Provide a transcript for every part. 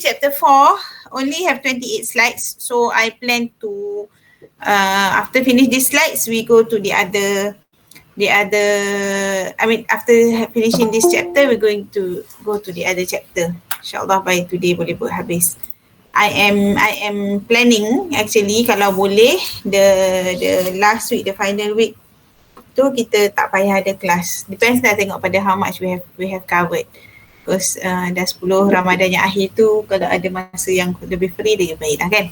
chapter 4 only have 28 slides. So I plan to, after finish these slides, we go to after finishing this chapter, we're going to go to the other chapter. InsyaAllah by today boleh buat habis. I am planning actually kalau boleh the last week, the final week tu kita tak payah ada kelas. Depends lah tengok pada how much we have covered. Because dah 10 Ramadan yang akhir tu, kalau ada masa yang lebih free dia baik lah kan.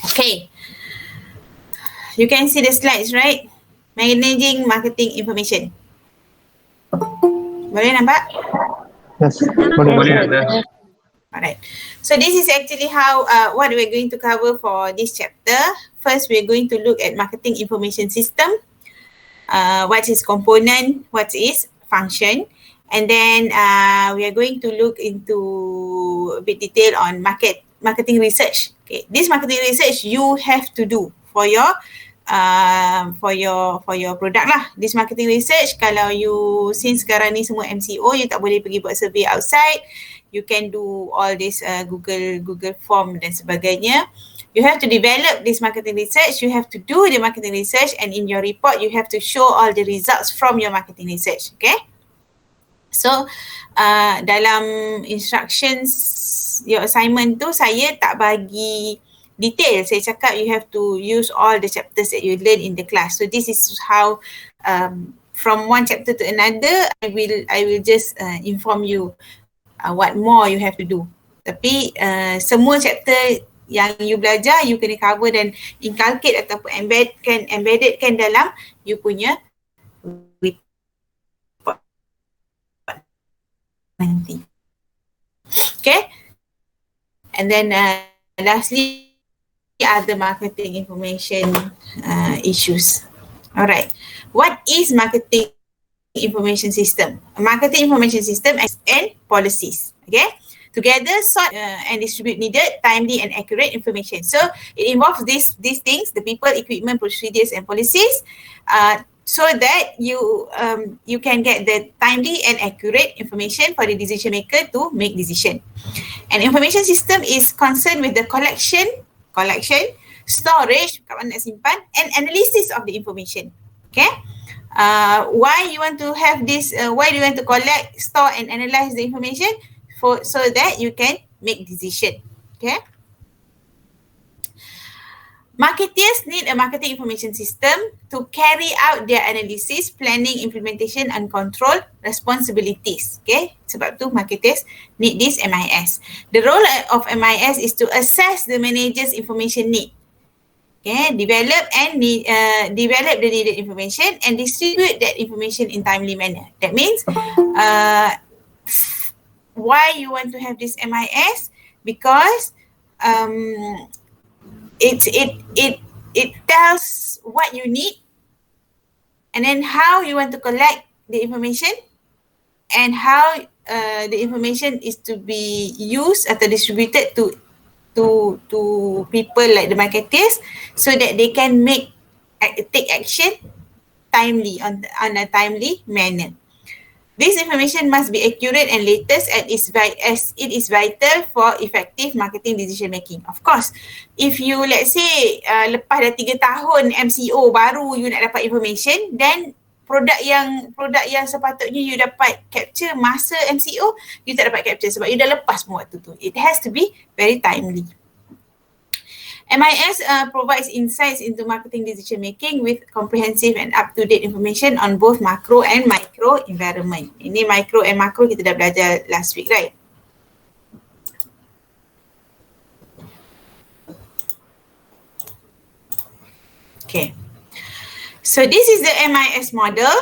Okay. You can see the slides, right? Managing marketing information. Boleh nampak? Yes, boleh. Alright. So this is actually how what we're going to cover for this chapter. First, we're going to look at marketing information system. What is component? What is function? And then we are going to look into a bit detail on marketing research. Okay, this marketing research you have to do for your product lah. This marketing research, kalau you since sekarang ni semua MCO, you tak boleh pergi buat survey outside. You can do all this Google form dan sebagainya. You have to develop this marketing research. You have to do the marketing research, and in your report you have to show all the results from your marketing research. Okay. So dalam instructions your assignment tu saya tak bagi detail. Saya cakap you have to use all the chapters that you learn in the class. So this is how from one chapter to another I will just inform you what more you have to do. Tapi semua chapter yang you belajar you kena cover dan inculcate ataupun embeddedkan dalam you punya report nanti. Okay, and then lastly other marketing information issues. Alright, what is marketing information system? A marketing information system and policies. Okay, together sort and distribute needed, timely and accurate information. So it involves these things, the people, equipment, procedures and policies, so that you can get the timely and accurate information for the decision maker to make decision. An information system is concerned with the collection, storage, kat mana nak simpan, and analysis of the information. Okay. Why you want to have this? Why do you want to collect, store, and analyze the information? So that you can make decision. Okay. Marketers need a marketing information system to carry out their analysis, planning, implementation and control responsibilities. Okay, sebab tu marketers need this MIS. The role of MIS is to assess the manager's information need. Okay, develop the needed information and distribute that information in timely manner. That means why you want to have this MIS? Because it tells what you need and then how you want to collect the information and how the information is to be used atau distributed to people like the marketers so that they can take action timely on a timely manner. This information must be accurate and latest as it is vital for effective marketing decision making. Of course, if you let's say lepas dah 3 tahun MCO baru you nak dapat information, then produk yang sepatutnya you dapat capture masa MCO, you tak dapat capture sebab you dah lepas semua waktu tu. It has to be very timely. MIS provides insights into marketing decision making with comprehensive and up-to-date information on both macro and micro environment. Ini micro and macro kita dah belajar last week, right? Okay. So this is the MIS model,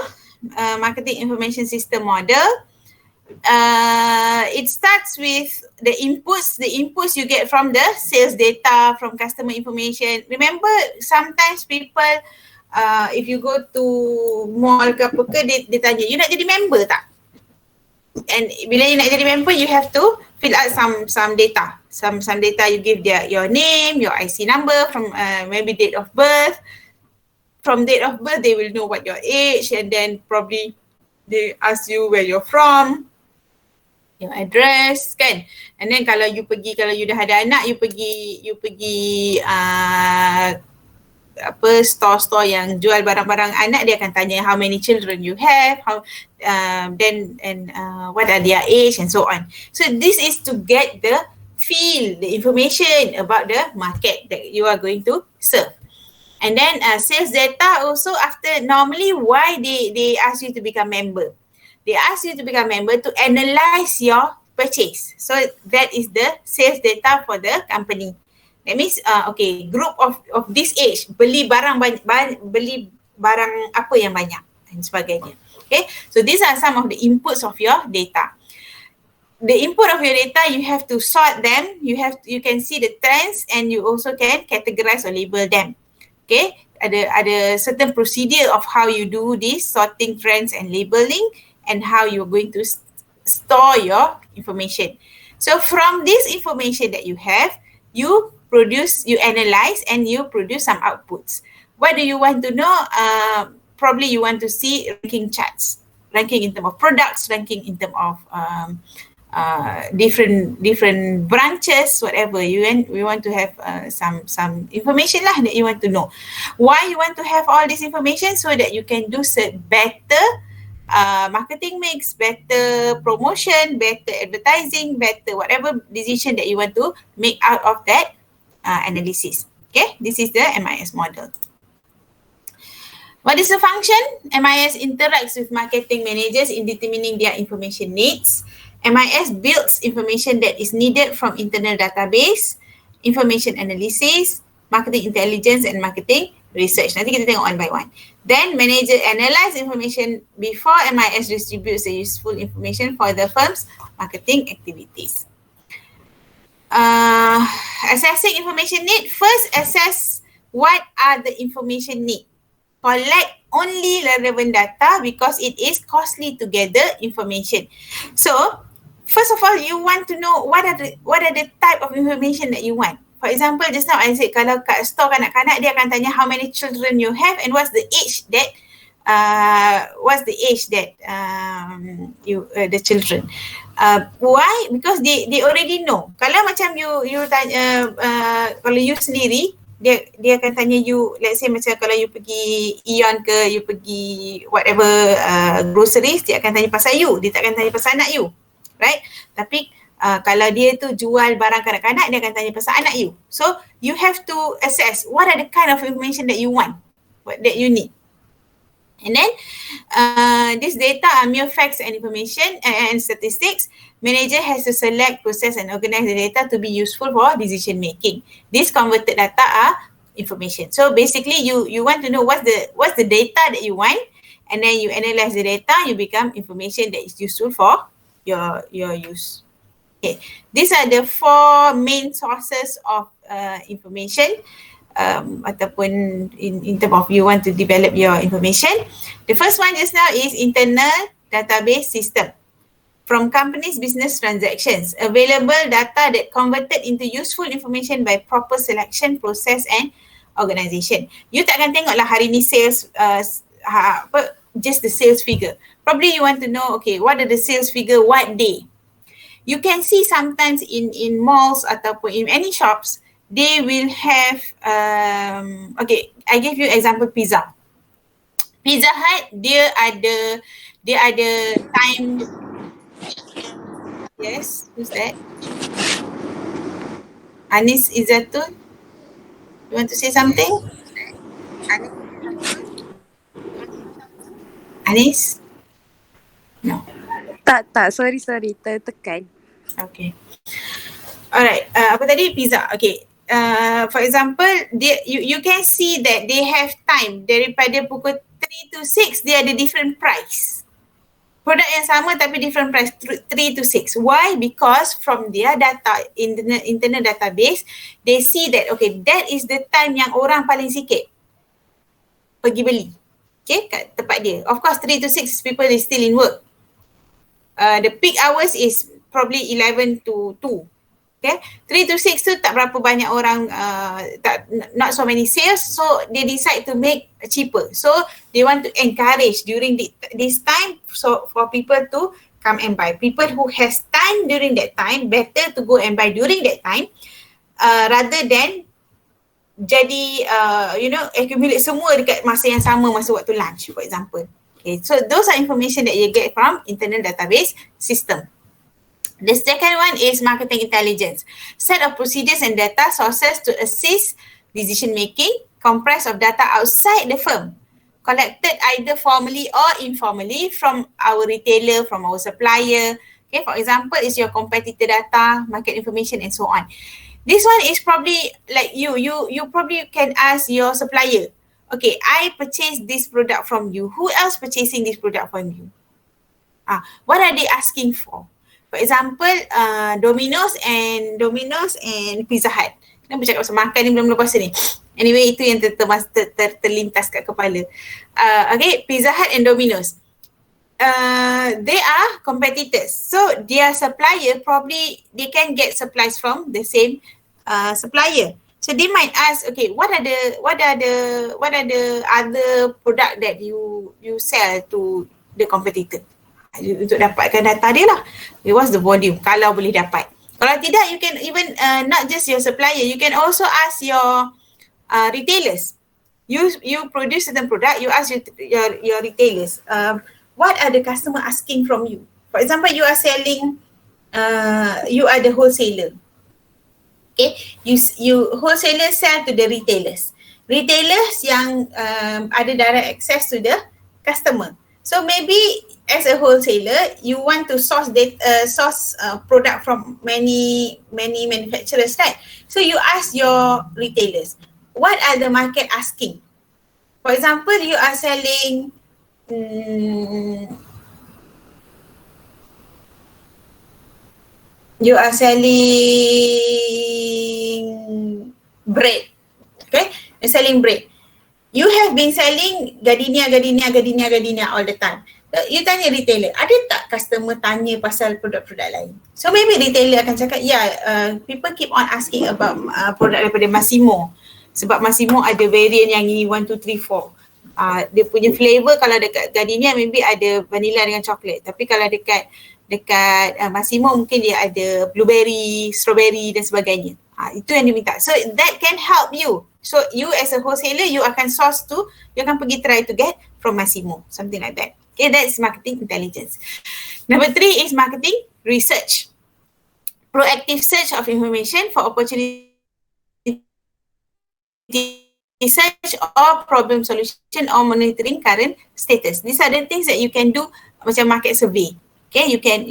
marketing information system model. It starts with the inputs you get from the sales data, from customer information. Remember, sometimes people, if you go to mall ke apa ke, dia tanya, you nak jadi member tak? And bila you nak jadi member, you have to fill out some data. Some data you give your name, your IC number, from maybe date of birth. From date of birth, they will know what your age, and then probably they ask you where you're from. your address kan. And then kalau you dah ada anak, you pergi store-store yang jual barang-barang anak, dia akan tanya how many children you have, what are their age and so on. So this is to get the information about the market that you are going to serve. And then sales data also, after normally why they ask you to become member. They ask you to become member to analyze your purchase. So that is the sales data for the company. That means group of this age beli barang apa yang banyak dan sebagainya. Okay, so these are some of the inputs of your data. The input of your data, you have to sort them. You can see the trends and you also can categorize or label them. Okay, ada certain procedure of how you do this sorting, trends and labeling, and how you're going to store your information. So from this information that you have, you analyze and you produce some outputs. What do you want to know? Probably you want to see ranking charts, ranking in terms of products, ranking in terms of different branches, whatever. We want to have some information lah that you want to know. Why you want to have all this information? So that you can do better marketing mix, better promotion, better advertising, better whatever decision that you want to make out of that analysis. Okay, this is the MIS model. What is the function? MIS interacts with marketing managers in determining their information needs. MIS builds information that is needed from internal database, information analysis, marketing intelligence and marketing research. Nanti kita tengok one by one. Then manager analyze information before MIS distributes the useful information for the firm's marketing activities. Assessing information need. First, assess what are the information need. Collect only relevant data because it is costly to gather information. So, first of all, you want to know what are the type of information that you want. For example, just now I said kalau kat store kanak-kanak, dia akan tanya how many children you have and what's the age that the children. Why? Because they already know. Kalau macam you tanya, kalau you sendiri, dia akan tanya you, let's say macam kalau you pergi Ion ke, you pergi whatever groceries, dia akan tanya pasal you, dia tak akan tanya pasal anak you, right? Tapi kalau dia tu jual barang kanak-kanak, dia akan tanya pasal anak you. So you have to assess what are the kind of information that you want, that you need. And then this data are mere facts and information and statistics. Manager has to select, process and organize the data to be useful for decision making. These converted data are information. So basically you want to know what's the data that you want, and then you analyze the data, you become information that is useful for your use. Okay, these are the 4 main sources of information. Ataupun in terms of you want to develop your information. The first one just now is internal database system. From companies' business transactions, available data that converted into useful information by proper selection, process and organisation. You tak akan tengok lah hari ni sales, just the sales figure. Probably you want to know, okay, what are the sales figure, what day? You can see sometimes in malls ataupun in any shops, they will have, okay, I give you example Pizza. Pizza Hut, dia ada time. Yes, who's that? Anis Izzatun? You want to say something? Anis? No. Tak, sorry, tertekan. Okay. Alright, apa tadi? Pizza, okay. For example, you can see that they have time daripada pukul 3 to 6, dia ada different price. Produk yang sama tapi different price, 3 to 6. Why? Because from their data, internal database, they see that, okay, that is the time yang orang paling sikit pergi beli. Okay, kat tempat dia. Of course, 3 to 6 people is still in work. The peak hours is probably 11 to 2. Okay, 3 to 6 tu tak berapa banyak orang, not so many sales, so they decide to make cheaper. So they want to encourage during this time, so for people to come and buy. People who has time during that time, better to go and buy during that time rather than jadi accumulate semua dekat masa yang sama, masa waktu lunch for example. Okay, so those are information that you get from internal database system. The second one is marketing intelligence. Set of procedures and data sources to assist decision making comprised of data outside the firm, collected either formally or informally from our retailer, from our supplier. Okay, for example, is your competitor data, market information and so on. This one is probably like you probably can ask your supplier, okay, I purchased this product from you. Who else purchasing this product from you? What are they asking for? For example, Domino's and Pizza Hut. Kita bercakap pasal makan ni belum puasa ni. Anyway, itu yang terlintas kat kepala. Okay, Pizza Hut and Domino's. They are competitors. So their supplier probably they can get supplies from the same supplier. So they might ask, okay, what are the other product that you sell to the competitor? Untuk dapatkan data dia lah. What's the volume? Kalau boleh dapat. Kalau tidak, you can even not just your supplier, you can also ask your retailers. You produce certain product, you ask your retailers. What are the customer asking from you? For example, you are selling, you are the wholesaler. Okay, you wholesaler sell to the retailers. Retailers yang ada direct access to the customer. So maybe as a wholesaler, you want to source product from many manufacturers, right? So you ask your retailers, what are the market asking? For example, you are selling bread. Okay, you're selling bread. You have been selling gardenia all the time. You tanya retailer, ada tak customer tanya pasal produk-produk lain? So maybe retailer akan cakap, people keep on asking about produk daripada Massimo. Sebab Massimo ada variant yang ini 1, 2, 3, 4. Dia punya flavor kalau dekat gardenia maybe ada vanilla dengan coklat. Tapi kalau dekat Massimo mungkin dia ada blueberry, strawberry dan sebagainya. Itu yang dia minta. So that can help you. So you as a wholesaler, you akan you akan pergi try to get from Massimo, something like that. Okay, that's marketing intelligence. Number 3 is marketing research. Proactive search of information for opportunity research or problem solution or monitoring current status. These are the things that you can do macam market survey. Okay, you can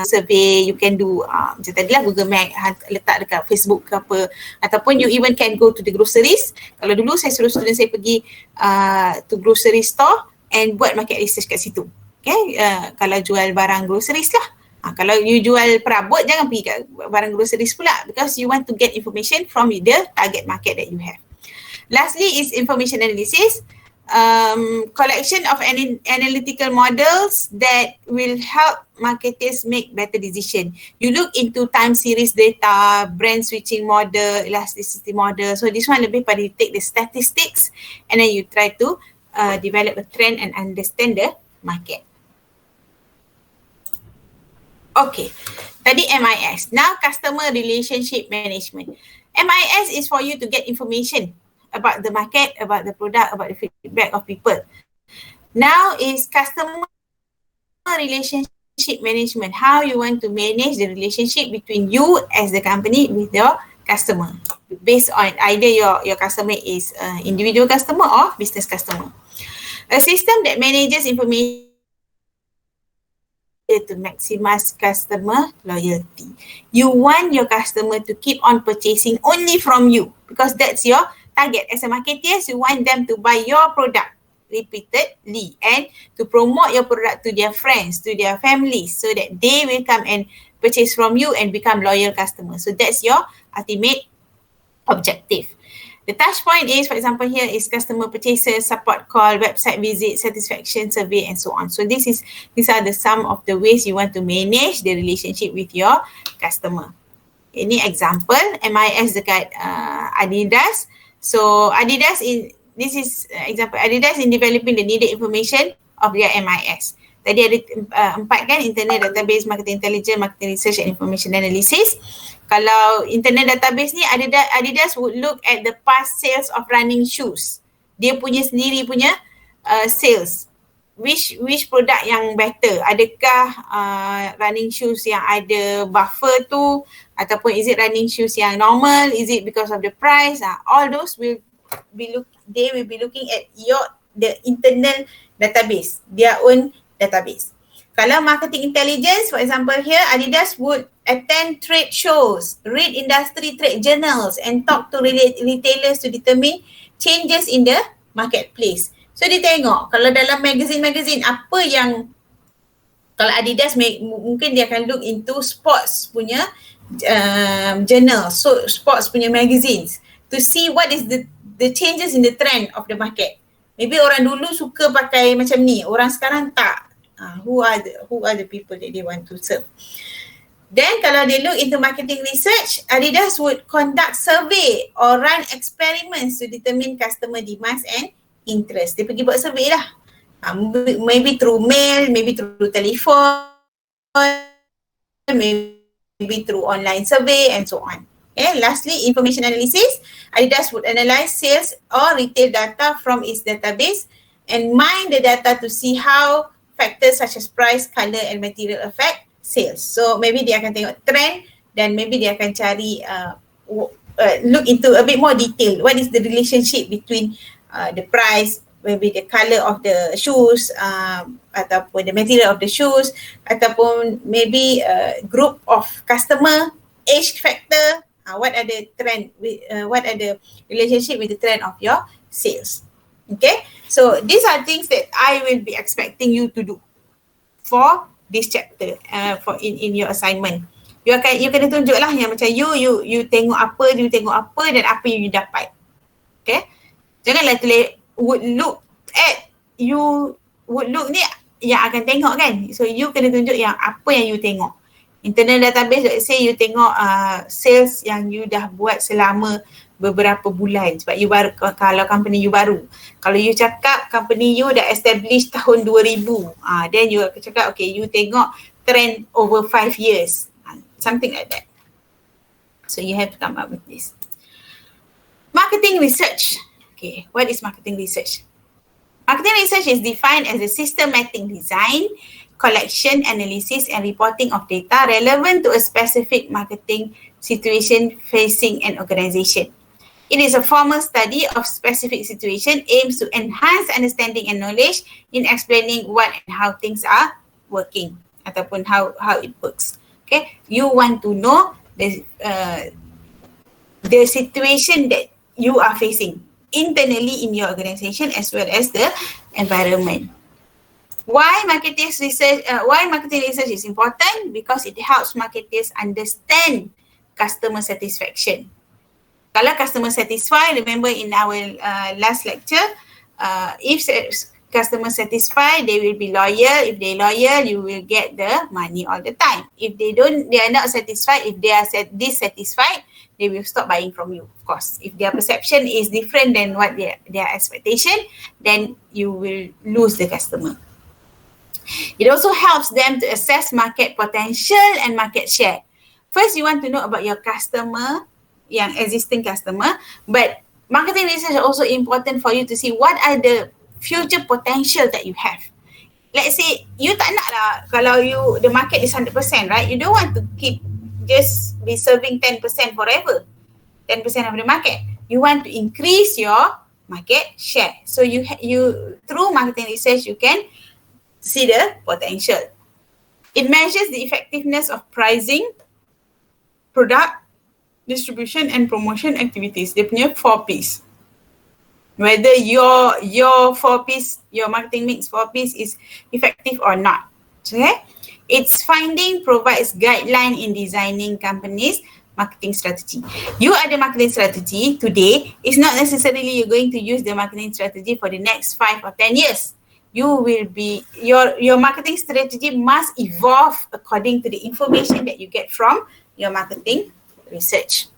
survey, you can do macam tadi lah Google Map, letak dekat Facebook ke apa, ataupun you even can go to the groceries. Kalau dulu saya suruh student saya pergi to grocery store and buat market research kat situ. Okay, kalau jual barang groceries lah. Kalau you jual perabot, jangan pergi kat barang groceries pula, because you want to get information from the target market that you have. Lastly is information analysis. Collection of analytical models that will help marketers make better decision. You look into time series data, brand switching model, elasticity model. So this one lebih pada you take the statistics and then you try to develop a trend and understand the market. Okay, tadi MIS. Now customer relationship management. MIS is for you to get information about the market, about the product, about the feedback of people. Now is customer relationship management. How you want to manage the relationship between you as the company with your customer, based on either your customer is individual customer or business customer. A system that manages information to maximize customer loyalty. You want your customer to keep on purchasing only from you because that's your target. As a marketer, you want them to buy your product repeatedly and to promote your product to their friends, to their families, so that they will come and purchase from you and become loyal customers. So that's your ultimate objective. The touch point is, for example, here is customer purchases, support call, website visit, satisfaction survey, and so on. So these are the some of the ways you want to manage the relationship with your customer. Ini example MIS dekat Adidas. So Adidas this is example Adidas in developing the needed information of their MIS. Tadi ada 4 kan, internal database, marketing intelligence, marketing research and information analysis. Kalau internal database ni Adidas would look at the past sales of running shoes. Dia punya sendiri punya sales. Which product yang better? Adakah running shoes yang ada buffer tu, ataupun is it running shoes yang normal? Is it because of the price? All those will be they will be looking at the internal database, their own database. Kalau marketing intelligence, for example here, Adidas would attend trade shows, read industry trade journals and talk to retailers to determine changes in the marketplace. So dia tengok kalau dalam magazine apa yang, kalau Adidas mungkin dia akan look into sports punya journal, so sports punya magazines to see what is the changes in the trend of the market. Maybe orang dulu suka pakai macam ni, orang sekarang tak. Who are the people that they want to serve? Then kalau they look into marketing research, Adidas would conduct survey or run experiments to determine customer demands and interest. Dia pergi buat survey lah. Maybe through mail, maybe through telephone, maybe through online survey and so on. Okay, lastly, information analysis. Adidas would analyze sales or retail data from its database and mine the data to see how factors such as price, color and material affect sales. So maybe dia akan tengok trend dan maybe dia akan cari look into a bit more detail. What is the relationship between the price, maybe the color of the shoes, ataupun the material of the shoes, ataupun maybe group of customer, age factor, what are the trend, what are the relationship with the trend of your sales. Okay, so these are things that I will be expecting you to do for this chapter, for in your assignment. You kena tunjuk lah yang macam you tengok apa dan apa yang you dapat. Okay, janganlah would look at, you would look ni yang akan tengok kan. So you kena tunjuk yang apa yang you tengok. Internal database, let's say you tengok sales yang you dah buat selama beberapa bulan sebab you baru, kalau company you baru. Kalau you cakap company you dah establish tahun 2000, then you akan cakap okay, you tengok trend over 5 years, something like that. So you have to come up with this. Marketing research. Okay, what is marketing research? Marketing research is defined as a systematic design, collection, analysis and reporting of data relevant to a specific marketing situation facing an organization. It is a formal study of specific situation, aims to enhance understanding and knowledge in explaining what and how things are working ataupun how it works. Okay, you want to know the situation that you are facing internally in your organization as well as the environment. Why marketing research is important? Because it helps marketers understand customer satisfaction. Kalau customer satisfied, remember in our last lecture, if customer satisfied, they will be loyal. If they loyal, you will get the money all the time. If they are not satisfied, if they are dissatisfied, they will stop buying from you, of course. If their perception is different than what their expectation, then you will lose the customer. It also helps them to assess market potential and market share. First, you want to know about your customer, yang existing customer, but marketing research is also important for you to see what are the future potential that you have. Let's say you tak nak lah kalau the market is 100%, right? You don't want to keep just be serving 10% forever, 10% of the market. You want to increase your market share. So you through marketing research you can see the potential. It measures the effectiveness of pricing, product, distribution and promotion activities. Dia punya 4Ps. Whether your 4Ps, your marketing mix 4Ps is effective or not. Okay? Its finding provides guideline in designing companies' marketing strategy. You ada marketing strategy today, it's not necessarily you're going to use the marketing strategy for the next 5 or 10 years. You will be, your marketing strategy must evolve according to the information that you get from your marketing research.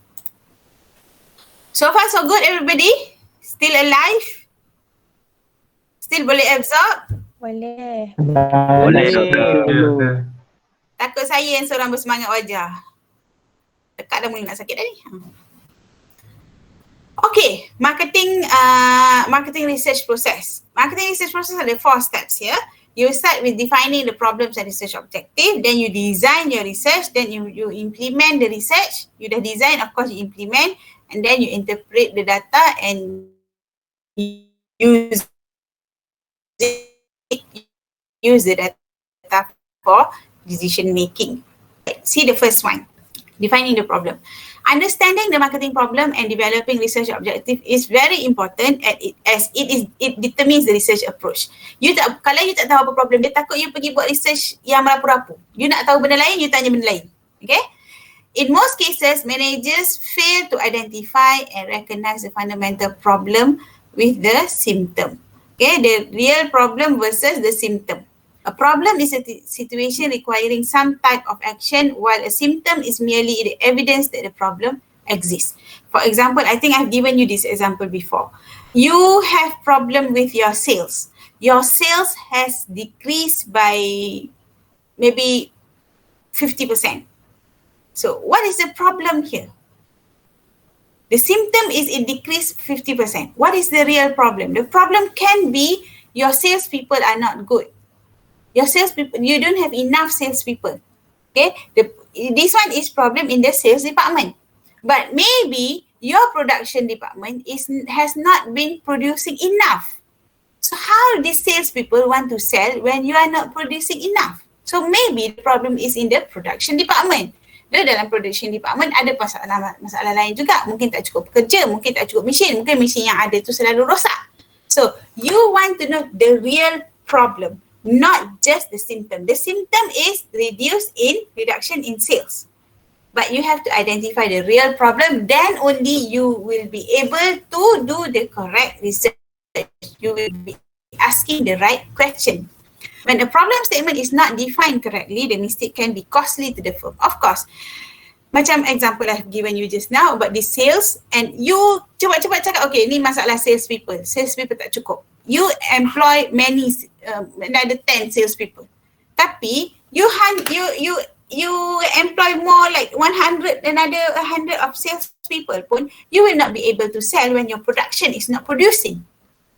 So far so good everybody? Still alive? Still boleh absorb? Boleh. Boleh, doktor. Takut saya yang seorang bersemangat wajah. Dekat dah mula nak sakit dah ni. Okay, marketing research process. Marketing research process ada 4 steps here. You start with defining the problems and research objective, then you design your research, then you implement the research. You dah design, of course you implement, and then you interpret the data and use the data for decision making. See the first one, defining the problem. Understanding the marketing problem and developing research objective is very important as it determines the research approach. Kalau you tak tahu apa problem dia, takut you pergi buat research yang merapu-rapu. You nak tahu benda lain, you tanya benda lain. Okay? In most cases, managers fail to identify and recognize the fundamental problem with the symptom. Okay, the real problem versus the symptom. A problem is a situation requiring some type of action, while a symptom is merely the evidence that the problem exists. For example, I think I've given you this example before. You have problem with your sales. Your sales has decreased by maybe 50%. So what is the problem here? The symptom is it decreased 50%. What is the real problem? The problem can be your salespeople are not good. Your salespeople, you don't have enough salespeople. Okay, this one is problem in the sales department. But maybe your production department has not been producing enough. So how the salespeople want to sell when you are not producing enough? So maybe the problem is in the production department. Dalam production department ada masalah lain juga. Mungkin tak cukup pekerja, mungkin tak cukup mesin, mungkin mesin yang ada tu selalu rosak. So you want to know the real problem, not just the symptom. The symptom is reduction in sales. But you have to identify the real problem, then only you will be able to do the correct research. You will be asking the right question. When the problem statement is not defined correctly, the mistake can be costly to the firm. Of course, macam example I've given you just now about the sales, and you cepat-cepat cakap, okay, ni masalah sales people tak cukup. You employ many, another 10 sales people. Tapi you employ more like 100 of sales people pun, you will not be able to sell when your production is not producing.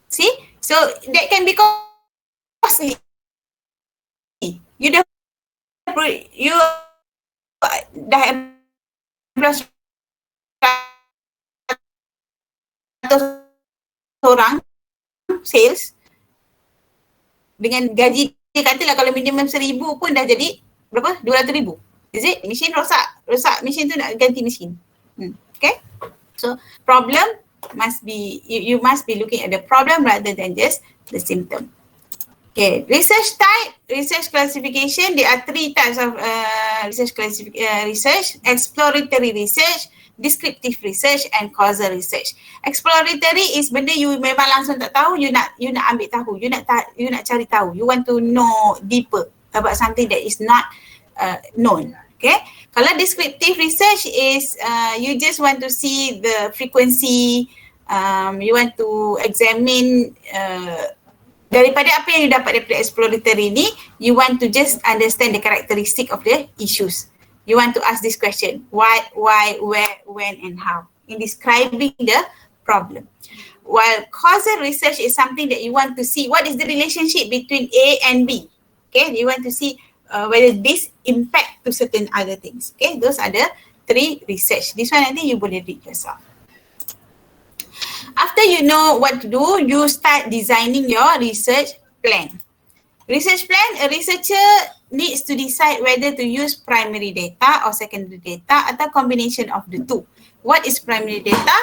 See? So that can be costly. You dah employ 100 orang sales dengan gaji dia katalah kalau minimum 1,000 pun dah jadi berapa? 200,000. Is it? Mesin rosak mesin tu nak ganti mesin. Okay? So problem must be, you must be looking at the problem rather than just the symptom. Okay, research type, research classification, there are 3 types of research, exploratory research, descriptive research and causal research. Exploratory is benda you memang langsung tak tahu, you nak ambil tahu, you nak cari tahu, you want to know deeper about something that is not known. Okay, kalau descriptive research is you just want to see the frequency, you want to examine daripada apa yang you dapat daripada exploratory ni, you want to just understand the characteristic of the issues. You want to ask this question, why, where, when and how, in describing the problem. While causal research is something that you want to see what is the relationship between A and B. Okay, you want to see whether this impact to certain other things. Okay, those are the 3 research. This one I think you boleh read yourself. After you know what to do, you start designing your research plan. Research plan, a researcher needs to decide whether to use primary data or secondary data atau combination of the two. What is primary data?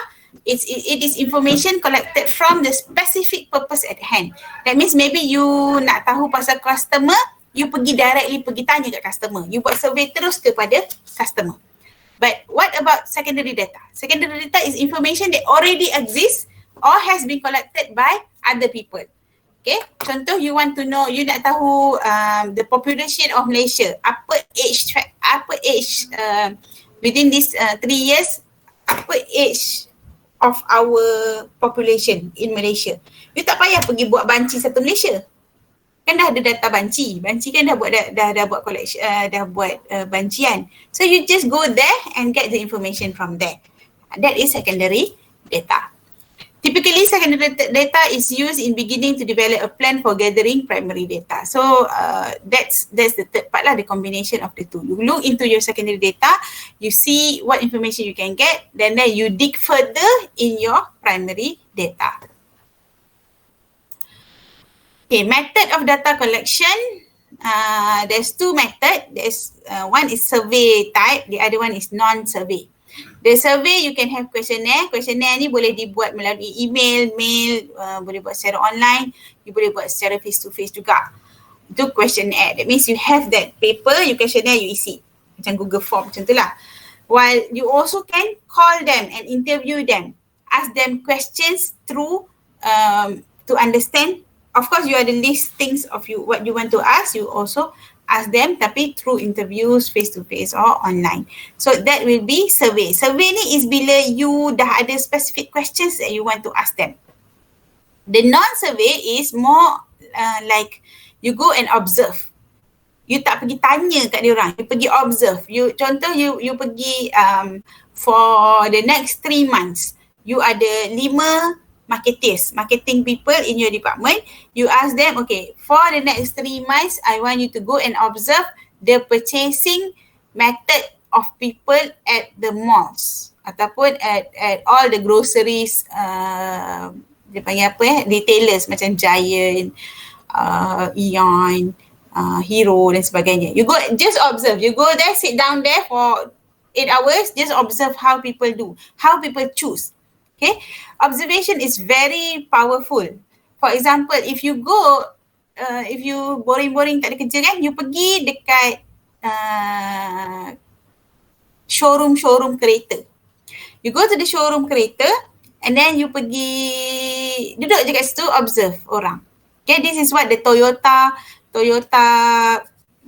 It is information collected from the specific purpose at hand. That means maybe you nak tahu pasal customer, you directly pergi tanya kat customer. You buat survey terus kepada customer. But what about secondary data? Secondary data is information that already exists or has been collected by other people. Okay, contoh you want to know, you nak tahu the population of Malaysia, apa age within this 3 years, apa age of our population in Malaysia. You tak payah pergi buat banci satu Malaysia. kan dah ada data banci kan dah buat dah buat collection, dah buat bancian. So you just go there and get the information from there. That is secondary data. Typically, secondary data is used in beginning to develop a plan for gathering primary data. So that's the third part lah, the combination of the two. You look into your secondary data, you see what information you can get, then you dig further in your primary data. Okay, method of data collection. There's two methods. There's one is survey type, the other one is non-survey. The survey you can have questionnaire. Questionnaire ni boleh dibuat melalui email, mail, boleh buat secara online, you boleh buat secara face to face juga. Itu questionnaire. That means you have that paper, you questionnaire, you isi. Macam Google Form macam tu lah. While you also can call them and interview them. Ask them questions through to understand. Of course, you are the list things of you what you want to ask. You also ask them tapi through interviews face to face or online. So that will be survey. Survey ni is bila you dah ada specific questions that you want to ask them. The non-survey is more like you go and observe. You tak pergi tanya kat dia orang, you pergi observe. Contoh you pergi for the next 3 months, you ada 5 marketing people in your department. You ask them, okay, for the next 3 months, I want you to go and observe the purchasing method of people at the malls ataupun at all the groceries, dia panggil apa retailers macam Giant, Eon, Hero dan sebagainya. You go, just observe. You go there, sit down there for 8 hours, just observe how people do, how people choose. Okay, observation is very powerful. For example, if you go, if you boring-boring tak ada kerja kan, you pergi dekat showroom kereta. You go to the showroom kereta and then you pergi duduk je kat situ observe orang. Okay, this is what the Toyota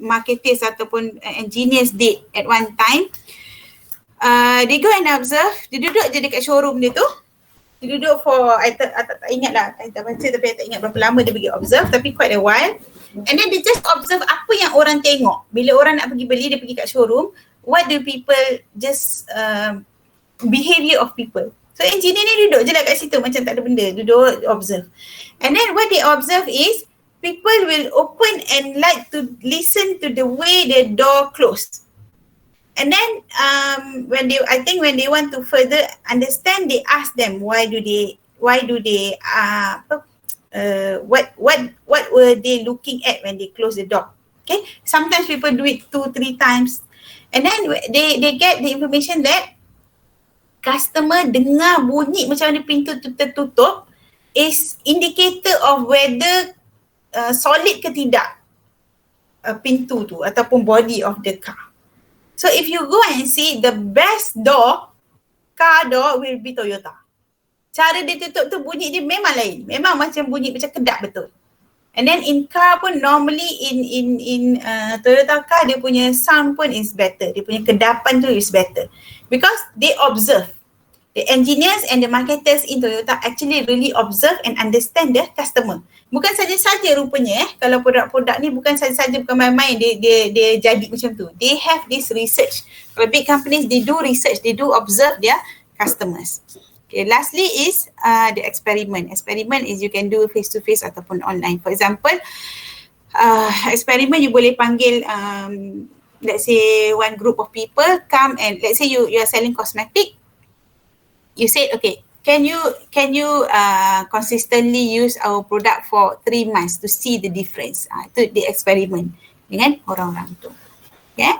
marketers ataupun engineers did at one time. They go and observe, dia duduk je dekat showroom dia tu. Dia duduk for, I tak ingat lah, I tak baca tapi I tak ingat berapa lama dia pergi observe, tapi quite a while. And then they just observe apa yang orang tengok. Bila orang nak pergi beli, dia pergi kat showroom, what do people just, behavior of people. So engineer ni duduk je lah kat situ macam tak ada benda, duduk observe. And then what they observe is, people will open and like to listen to the way the door closed. And then when they want to further understand, they ask them what were they looking at when they close the door. Okay, sometimes people do it 2-3 times, and then they get the information that customer dengar bunyi macam mana pintu tu tertutup is indicator of whether solid ke tidak pintu tu ataupun body of the car. So if you go and see, the best car door will be Toyota. Cara dia tutup tu bunyi dia memang lain. Memang macam bunyi macam kedap betul. And then in car pun normally in Toyota car, dia punya sound pun is better. Dia punya kedapan tu is better. Because they observe. The engineers and the marketers in Toyota actually really observe and understand the customer. Bukan saja-saja rupanya kalau produk-produk ni bukan saja-saja bukan main-main dia jadi macam tu. They have this research. Kalau big companies, they do research, they do observe their customers. Okay, lastly is the experiment. Experiment is you can do face to face ataupun online. For example, experiment you boleh panggil let's say one group of people come and let's say you are selling cosmetic. You said, okay, can you consistently use our product for 3 months to see the difference? Itu the experiment dengan orang-orang tu. Okay.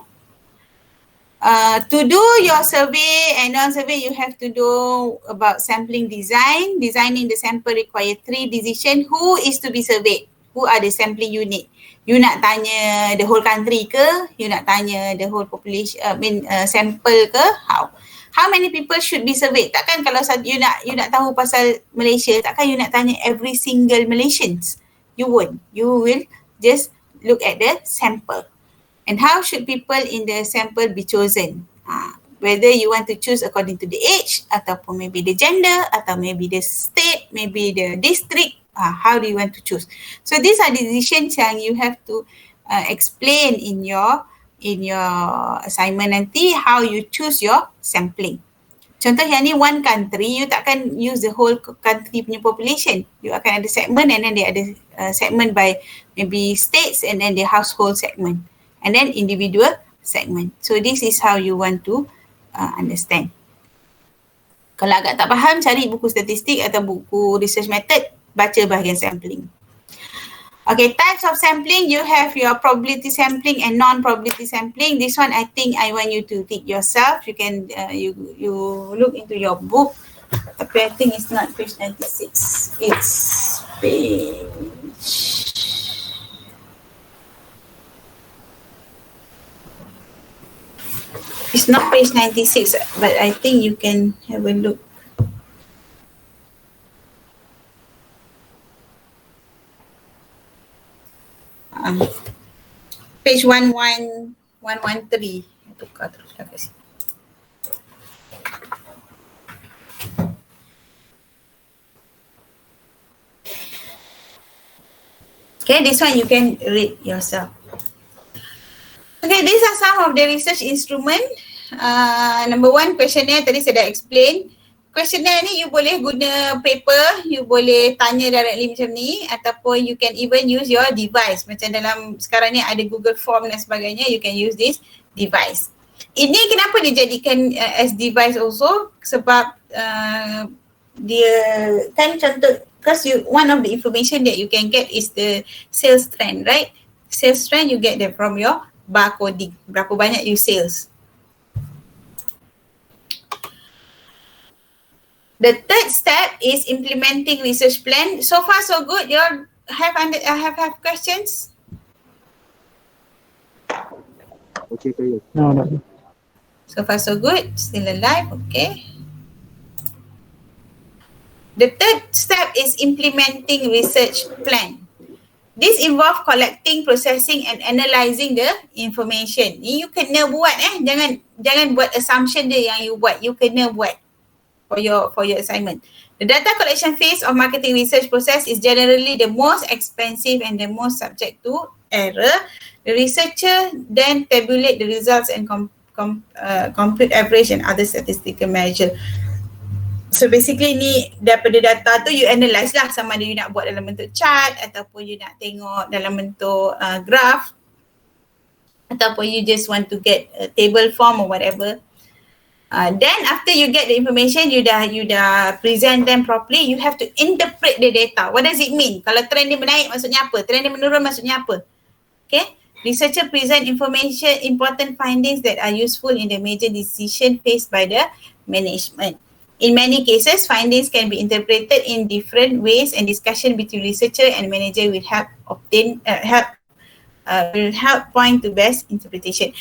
To do your survey and non-survey, you have to do about sampling design. Designing the sample require 3 decisions. Who is to be surveyed? Who are the sampling unit? You nak tanya the whole country ke? You nak tanya the whole population, sample ke? How many people should be surveyed? Takkan kalau you nak tahu pasal Malaysia, takkan you nak tanya every single Malaysians. You won't. You will just look at the sample. And how should people in the sample be chosen? Whether you want to choose according to the age, ataupun maybe the gender, atau maybe the state, maybe the district, How do you want to choose? So these are the decisions yang you have to explain in your assignment nanti, how you choose your sampling. Contoh yang ni one country, you takkan use the whole country punya population. You akan ada segment, and then dia ada segment by maybe states, and then the household segment, and then individual segment. So this is how you want to understand. Kalau agak tak faham, cari buku statistik atau buku research method, baca bahagian sampling. Okay, types of sampling, you have your probability sampling and non-probability sampling. This one I think I want you to take yourself. You can you look into your book. Tapi I think it's not page 96. It's page... It's not page 96, but I think you can have a look. Page 113. Tukar terus kat sini. Okay, this one you can read yourself. Okay, these are some of the research instrument. Number one, questionnaire tadi saya dah explain. Questionnaire ni you boleh guna paper, you boleh tanya directly macam ni, ataupun you can even use your device. Macam dalam sekarang ni ada Google Form dan sebagainya, you can use this device. Ini kenapa dijadikan as device also? Sebab dia kan contoh, because one of the information that you can get is the sales trend, right? Sales trend you get that from your barcoding. Berapa banyak you sales. The third step is implementing research plan. So far so good. You have questions? Okay, clear. No. So far so good. Still alive. Okay. The third step is implementing research plan. This involve collecting, processing and analysing the information. Ni you kena buat jangan buat assumption dia yang you buat. You kena buat for your assignment. The data collection phase of marketing research process is generally the most expensive and the most subject to error. The researcher then tabulate the results and compute average and other statistical measure. So basically ni daripada data tu you analyse lah, sama ada you nak buat dalam bentuk chart ataupun you nak tengok dalam bentuk graph ataupun you just want to get a table form or whatever. Then after you get the information, you dah present them properly, you have to interpret the data. What does it mean? Kalau trend dia menaik maksudnya apa? Trend dia menurun maksudnya apa? Okay. Researcher present information, important findings that are useful in the major decision faced by the management. In many cases, findings can be interpreted in different ways, and discussion between researcher and manager will help point to best interpretation.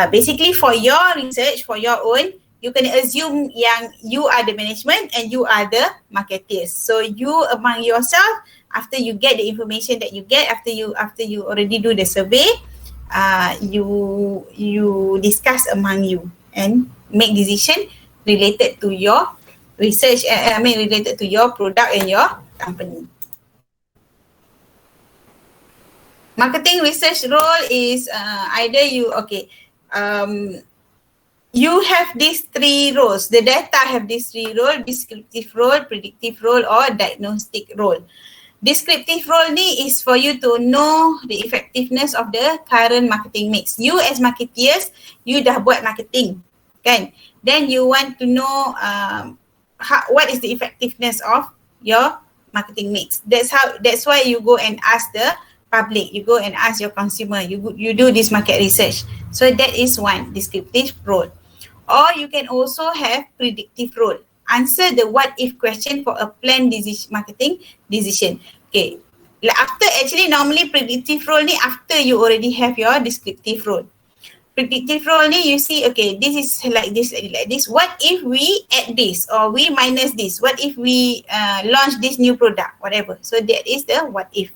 Basically for your research, for your own, you can assume yang you are the management and you are the marketeers. So you among yourself, after you get the information that you get, after you already do the survey, you discuss among you and make decision related to your research, related to your product and your company. Marketing research role is either you have these three roles. The data have these three roles: descriptive role, predictive role or diagnostic role. Descriptive role ni is for you to know the effectiveness of the current marketing mix. You as marketeers, you dah buat marketing, kan? Then you want to know what is the effectiveness of your marketing mix. That's why you go and ask the public, you go and ask your consumer, you do this market research. So that is one descriptive role. Or you can also have predictive role. Answer the what if question for a planned marketing decision. Okay. After actually normally predictive role ni after you already have your descriptive role. Predictive role ni you see, okay, this is like this. What if we add this or we minus this? What if we launch this new product, whatever. So that is the what if.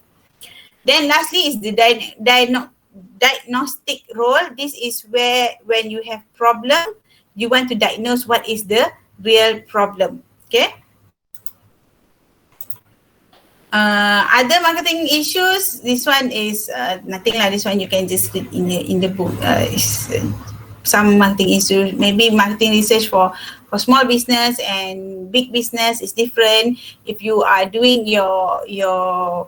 Then lastly is the diagnostic role. This is where when you have problem, you want to diagnose what is the real problem. Okay. Other marketing issues, this one is nothing lah. This one you can just read in the book. Some marketing issues, maybe marketing research for small business and big business is different. If you are doing your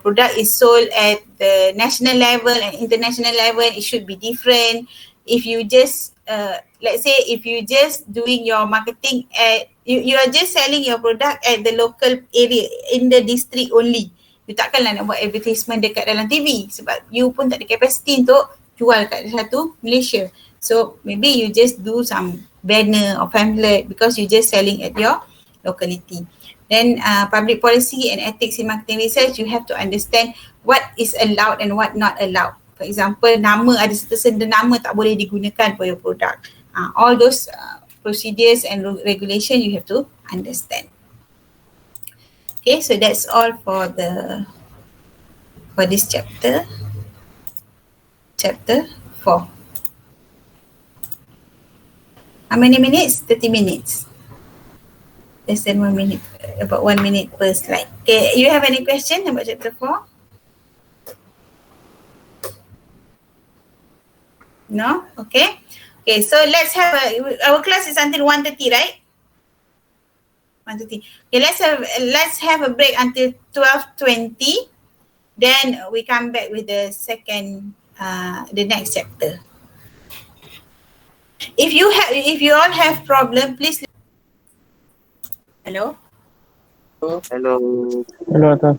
product is sold at the national level and international level, it should be different. If you just let's say if you just doing your marketing at you are just selling your product at the local area in the district only, you takkanlah nak buat advertisement dekat dalam TV sebab you pun tak ada capacity untuk jual kat satu Malaysia. So maybe you just do some banner or pamphlet because you just selling at your locality. Then public policy and ethics in marketing research, you have to understand what is allowed and what not allowed. For example, nama, ada tersedia nama tak boleh digunakan for your product. All those procedures and regulation you have to understand. Okay, so that's all for this chapter. Chapter 4. How many minutes? 30 minutes. Less than 1 minute, about 1 minute per slide. Okay, you have any question about chapter 4? No? Okay. Okay, so let's have our class is until 1:30, right? 1:30. Okay, let's have a break until 12:20. Then we come back with the next chapter. If you all have problem, please. Hello? Hello. Hello, Atta.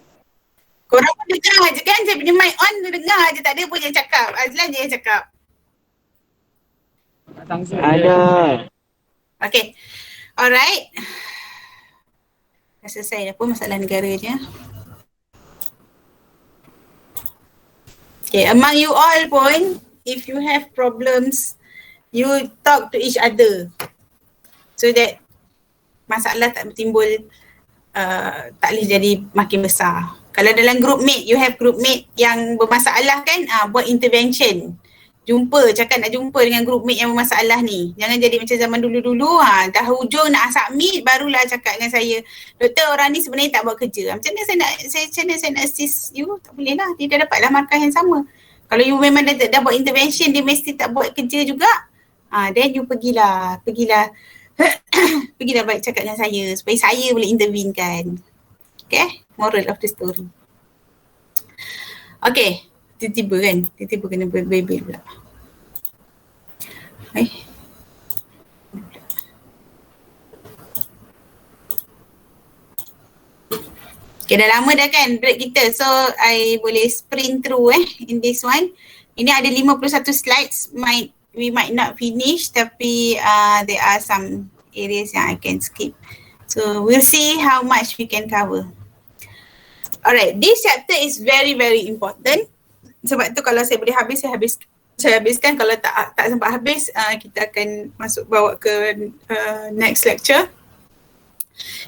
Korang pun dengar je kan? Saya punya mic on, dengar je. Tak ada pun yang cakap. Azlan je yang cakap. Ada. Okay. Alright. Dah selesai dah pun masalah negara je. Okay, among you all pun, if you have problems, you talk to each other so that masalah tak timbul, tak boleh jadi makin besar. Kalau dalam group mate, you have group mate yang bermasalah kan, buat intervention. Jumpa, cakap nak jumpa dengan group mate yang bermasalah ni. Jangan jadi macam zaman dulu-dulu, dah hujung nak submit barulah cakap dengan saya, doktor orang ni sebenarnya tak buat kerja. Macam mana saya nak assist you? Tak boleh lah, dia dah dapatlah markah yang sama. Kalau you memang dah buat intervention, dia mesti tak buat kerja juga. Then you pergilah baik cakap dengan saya supaya saya boleh intervene kan. Okay, moral of the story. Okay, tiba-tiba kena berbel pula. Okay, dah lama dah kan break kita. So, I boleh sprint through in this one. Ini ada 51 slides. We might not finish tapi there are some areas yang I can skip. So, we'll see how much we can cover. Alright, this chapter is very, very important. Sebab tu kalau saya boleh habis, saya habiskan. Kalau tak sempat habis, kita akan bawa ke next lecture.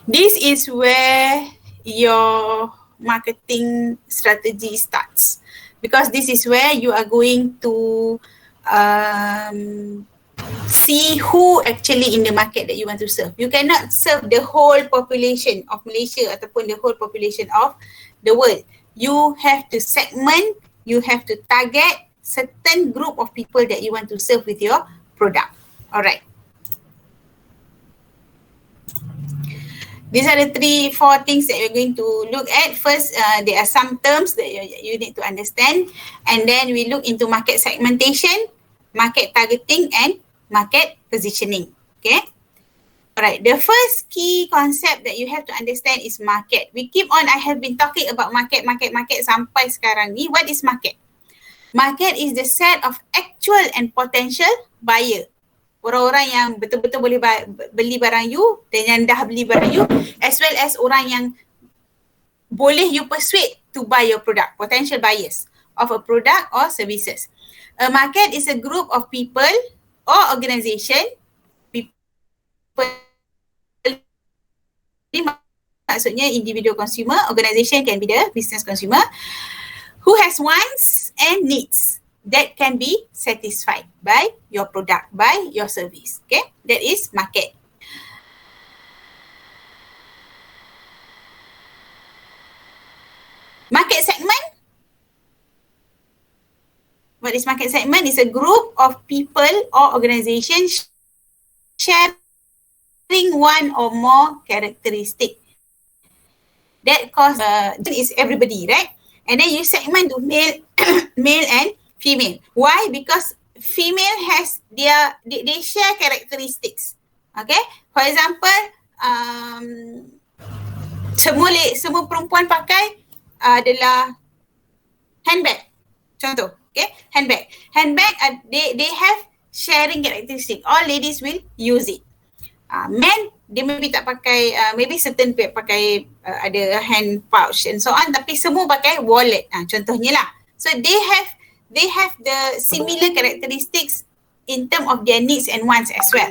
This is where your marketing strategy starts, because this is where you are going to see who actually in the market that you want to serve. You cannot serve the whole population of Malaysia ataupun the whole population of the world. You have to segment, you have to target certain group of people that you want to serve with your product. Alright. These are the 3-4 things that you're going to look at. First, there are some terms that you need to understand. And then we look into market segmentation, market targeting, and market positioning. Okay. Alright, the first key concept that you have to understand is market. I have been talking about market sampai sekarang ni. What is market? Market is the set of actual and potential buyer. Orang-orang yang betul-betul boleh beli barang you dan yang dah beli barang you, as well as orang yang boleh you persuade to buy your product, potential buyers of a product or services. A market is a group of people or organization. People ni maksudnya individual consumer, organization can be the business consumer, who has wants and needs that can be satisfied by your product, by your service. Okay, that is market. Market segment. What is market segment? It's a group of people or organizations sharing one or more characteristic. That cause is everybody, right? And then you segment to male, male and female. Why? Because female has they share characteristics. Okay. For example, semua perempuan pakai adalah handbag. Contoh, okay, handbag. Handbag they have sharing characteristic. All ladies will use it. Men dia maybe tak pakai, maybe certain pakai ada hand pouch and so on, tapi semua pakai wallet. Contohnya lah. So they have the similar characteristics in terms of their needs and wants as well.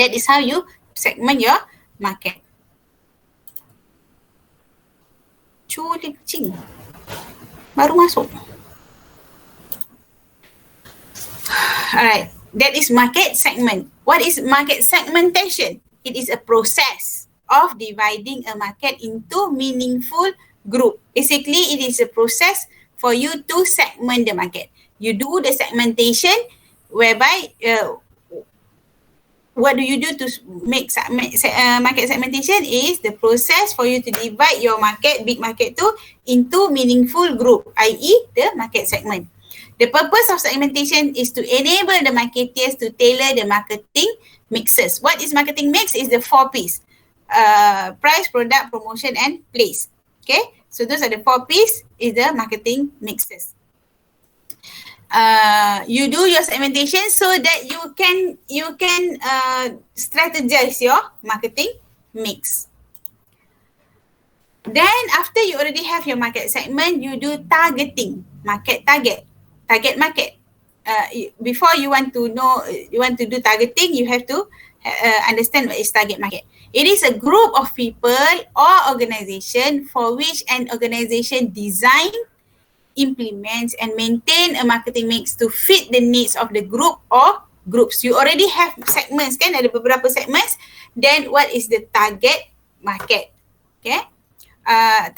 That is how you segment your market. Culi kucing. Baru masuk. Alright, that is market segment. What is market segmentation? It is a process of dividing a market into meaningful group. Basically, it is a process for you to segment the market. You do the segmentation whereby what do you do to make market segmentation is the process for you to divide your market, big market into meaningful group, i.e. the market segment. The purpose of segmentation is to enable the marketeers to tailor the marketing mixes. What is marketing mix? Is the 4 P's. Price, product, promotion and place. Okay, so those are the 4 P's is the marketing mixes. You do your segmentation so that you can strategize your marketing mix. Then after you already have your market segment, you do targeting, market target market. Before you want to know, you want to do targeting, you have to understand what is target market. It is a group of people or organization for which an organization design, implements and maintain a marketing mix to fit the needs of the group or groups. You already have segments kan, ada beberapa segments. Then what is the target market? Okay.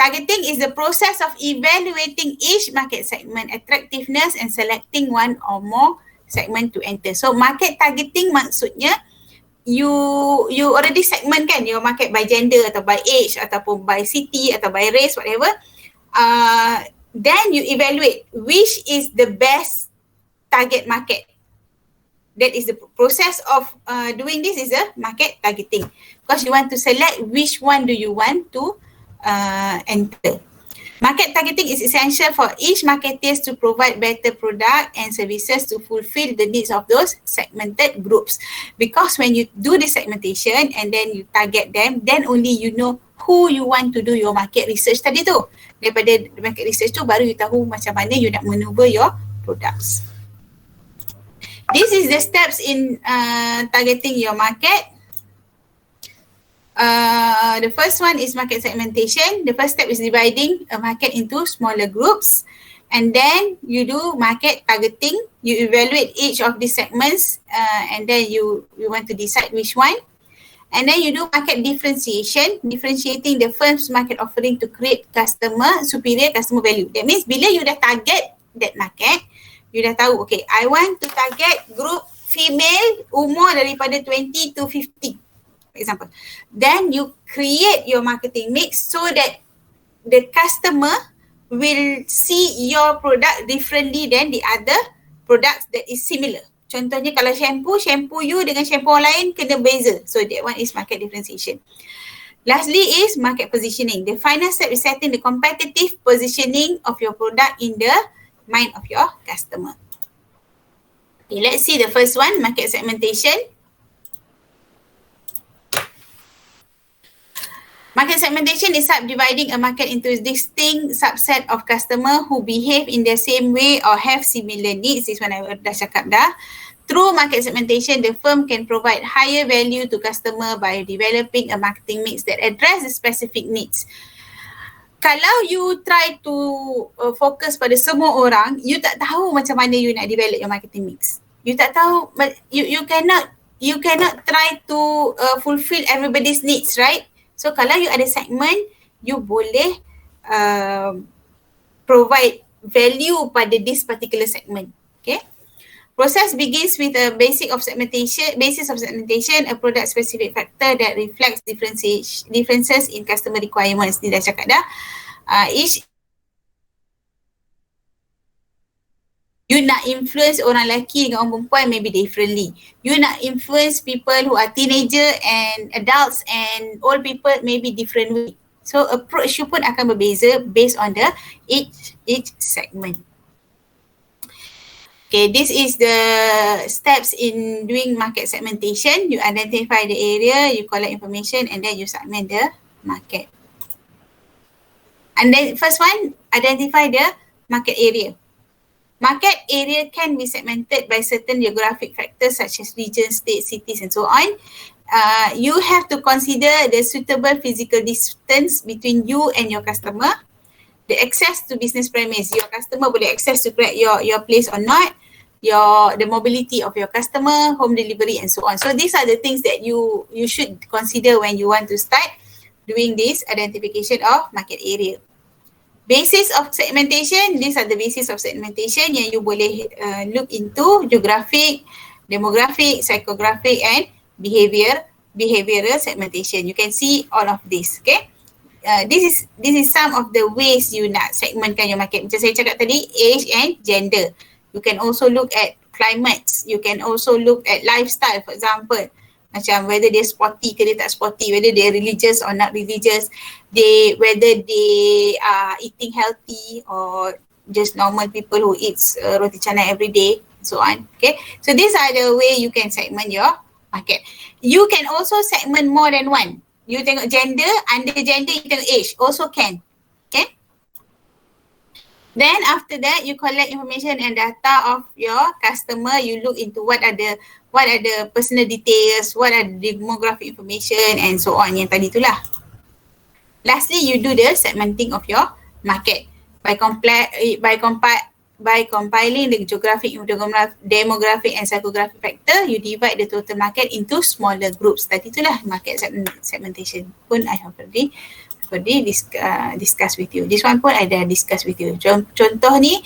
Targeting is the process of evaluating each market segment attractiveness and selecting one or more segment to enter. So market targeting maksudnya you already segment kan your market by gender atau by age ataupun by city atau by race, whatever. Then you evaluate which is the best target market. That is the process of doing this is a market targeting, because you want to select which one do you want to enter. Market targeting is essential for each marketeers to provide better product and services to fulfill the needs of those segmented groups. Because when you do the segmentation and then you target them, then only you know who you want to do your market research tadi tu. Daripada market research tu baru you tahu macam mana you nak maneuver your products. This is the steps in targeting your market. The first one is market segmentation. The first step is dividing a market into smaller groups. And then you do market targeting. You evaluate each of these segments and then you want to decide which one. And then you do market differentiation, differentiating the firm's market offering to create superior customer value. That means bila you dah target that market, you dah tahu, okay, I want to target group female umur daripada 20 to 50. For example, then you create your marketing mix so that the customer will see your product differently than the other products that is similar. Contohnya kalau shampoo you dengan shampoo lain kena beza. So that one is market differentiation. Lastly is market positioning. The final step is setting the competitive positioning of your product in the mind of your customer. Okay, let's see the first one, market segmentation. Market segmentation is subdividing a market into a distinct subset of customer who behave in the same way or have similar needs. This one I dah cakap dah. Through market segmentation, the firm can provide higher value to customer by developing a marketing mix that address the specific needs. Kalau you try to focus pada semua orang, you tak tahu macam mana you nak develop your marketing mix. You tak tahu, you cannot try to fulfill everybody's needs, right? So kalau you ada segment, you boleh provide value pada this particular segment. Okay. Process begins with a basis of segmentation, a product specific factor that reflects differences in customer requirements. Ni dah cakap dah. Each you nak influence orang lelaki dengan orang perempuan maybe differently. You nak influence people who are teenager and adults and old people maybe different way. So approach you pun akan berbeza based on the each segment. Okay, this is the steps in doing market segmentation. You identify the area, you collect information, and then you segment the market. And then first one, identify the market area. Market area can be segmented by certain geographic factors such as regions, states, cities, and so on. You have to consider the suitable physical distance between you and your customer. The access to business premise, your customer boleh access to your place or not, the mobility of your customer, home delivery, and so on. So these are the things that you should consider when you want to start doing this identification of market area. Basis of segmentation, these are the basis of segmentation yang you boleh look into: geographic, demographic, psychographic, and behavioral segmentation. You can see all of this, okay? This is some of the ways you nak segmentkan your market. Macam saya cakap tadi, age and gender. You can also look at climates. You can also look at lifestyle, for example. Macam whether dia sporty ke dia tak sporty, whether they religious or not religious, whether they are eating healthy or just normal people who eats roti canai every day, so on. Okay, so these are the way you can segment your market. You can also segment more than one. You tengok gender, under gender you tengok age, also can. Okay. Then after that, you collect information and data of your customer. You look into what are the personal details, what are the demographic information, and so on. Yang tadi itulah. Lastly, you do the segmenting of your market by compiling the geographic, demographic, and psychographic factor. You divide the total market into smaller groups. Tadi itulah market segmentation. Pun I have already discuss with you. This one pun I dah discuss with you. Contoh ni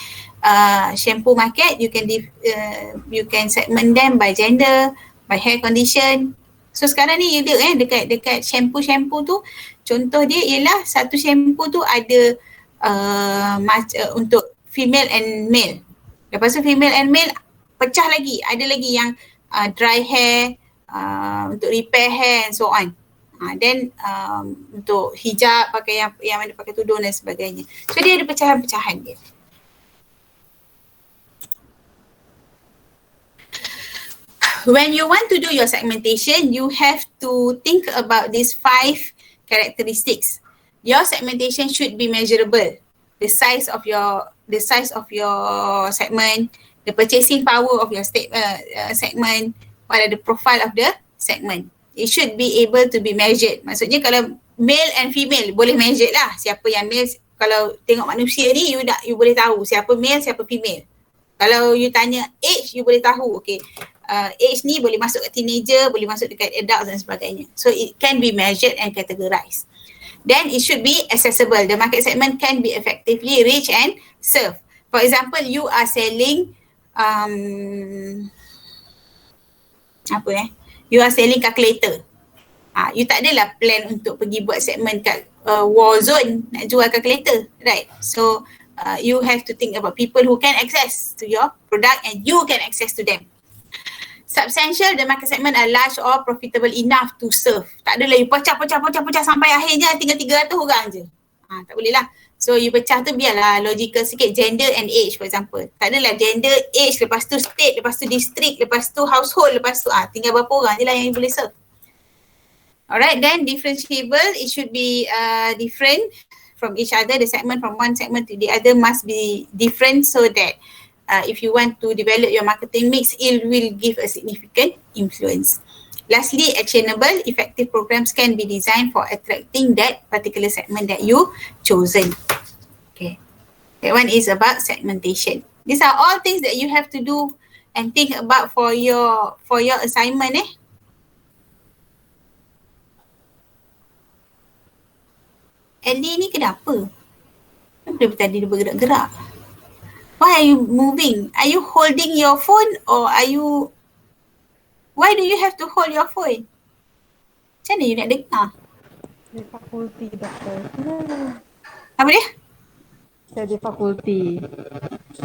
shampoo market, you can segment them by gender, by hair condition. So sekarang ni you look dekat shampoo tu, contoh dia ialah satu shampoo tu ada untuk female and male. Lepas tu female and male pecah lagi, ada lagi yang dry hair, untuk repair hair and so on. Then untuk hijab, pakai yang mana pakai tudung dan sebagainya. So dia ada pecahan-pecahan dia. When you want to do your segmentation, you have to think about these 5 characteristics. Your segmentation should be measurable. The size of your segment, the purchasing power of your segment, what are the profile of the segment. It should be able to be measured. Maksudnya kalau male and female boleh measure lah. Siapa yang male, kalau tengok manusia ni you boleh tahu siapa male, siapa female. Kalau you tanya age, you boleh tahu okay, age ni boleh masuk ke teenager, boleh masuk dekat adult dan sebagainya. So it can be measured and categorized. Then it should be accessible. The market segment can be effectively reached and served. For example, you are selling you are selling calculator. You tak adalah plan untuk pergi buat segmen kat Warzone nak jual calculator, right? So you have to think about people who can access to your product and you can access to them. Substantial, the market segment are large or profitable enough to serve. Tak adalah you pecah sampai akhirnya tinggal 300 orang je. Tak boleh lah. So you pecah tu biarlah logical sikit, gender and age for example. Tak adalah gender, age, lepas tu state, lepas tu district, lepas tu household, lepas tu tinggal berapa orang je lah yang you boleh serve. Alright, then differentiable, it should be different from each other. The segment from one segment to the other must be different so that if you want to develop your marketing mix, it will give a significant influence. Lastly, actionable, effective programs can be designed for attracting that particular segment that you chosen. Okay, that one is about segmentation. These are all things that you have to do and think about for your assignment. Ellie ni kenapa? Kenapa tadi dia bergerak-gerak? Why are you moving? Are you holding your phone or why do you have to hold your phone? Macam mana you nak dengar? Di fakulti doktor. Apa dia? Saya di fakulti.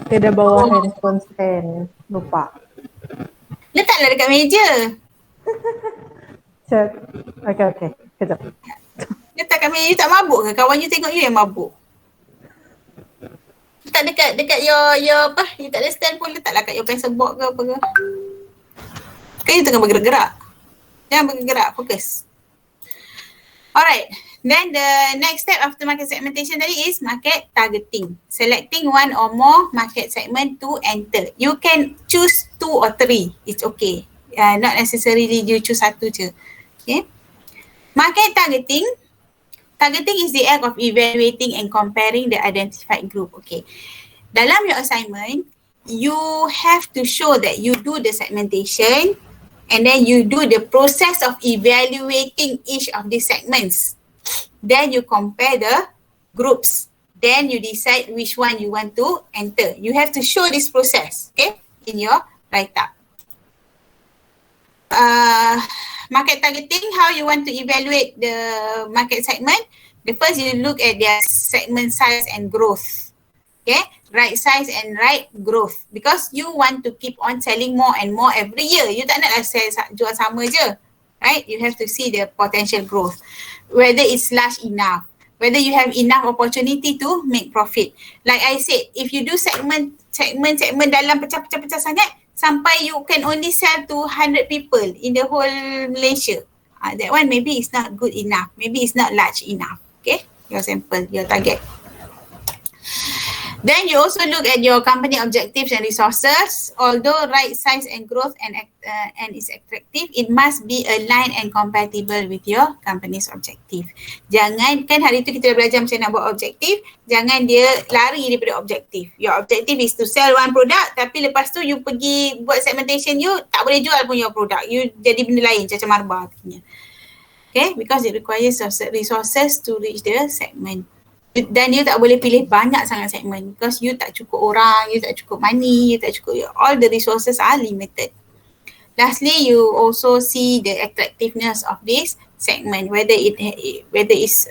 Tidak bawa handphone stand. Lupa. Letaklah dekat meja. Okey. Kejap. Letak kat meja. You tak mabuk ke? Kawan you tengok you yang mabuk. Letak dekat your apa? You tak ada stand pun letaklah kat your pencil box ke apa ke. Kan you tengah bergerak-gerak. Jangan bergerak, fokus. Alright. Then the next step after market segmentation tadi is market targeting. Selecting one or more market segment to enter. You can choose 2 or 3. It's okay. Not necessarily you choose satu je. Okay. Market targeting. Targeting is the act of evaluating and comparing the identified group. Okay. Dalam your assignment, you have to show that you do the segmentation and then you do the process of evaluating each of these segments. Then you compare the groups. Then you decide which one you want to enter. You have to show this process, okay, in your write-up. Market targeting, how you want to evaluate the market segment. The first, you look at their segment size and growth. Okay, right size and right growth. Because you want to keep on selling more and more every year. You tak nak jual sama je. Right? You have to see the potential growth. Whether it's large enough. Whether you have enough opportunity to make profit. Like I said, if you do segment dalam pecah-pecah sangat, sampai you can only sell to 100 people in the whole Malaysia. That one maybe it's not good enough. Maybe it's not large enough. Okay? Your sample, your target. Then you also look at your company objectives and resources. Although right size and growth and is attractive, it must be aligned and compatible with your company's objective. Jangan, kan hari tu kita dah belajar macam nak buat objektif, jangan dia lari daripada objektif. Your objective is to sell one product, tapi lepas tu you pergi buat segmentation, you tak boleh jual pun your product. You jadi benda lain, caca marba artinya. Okay, because it requires resources to reach the segment. Dan you tak boleh pilih banyak sangat segmen because you tak cukup orang, you tak cukup money, you tak cukup, all the resources are limited. Lastly, you also see the attractiveness of this segment, whether it's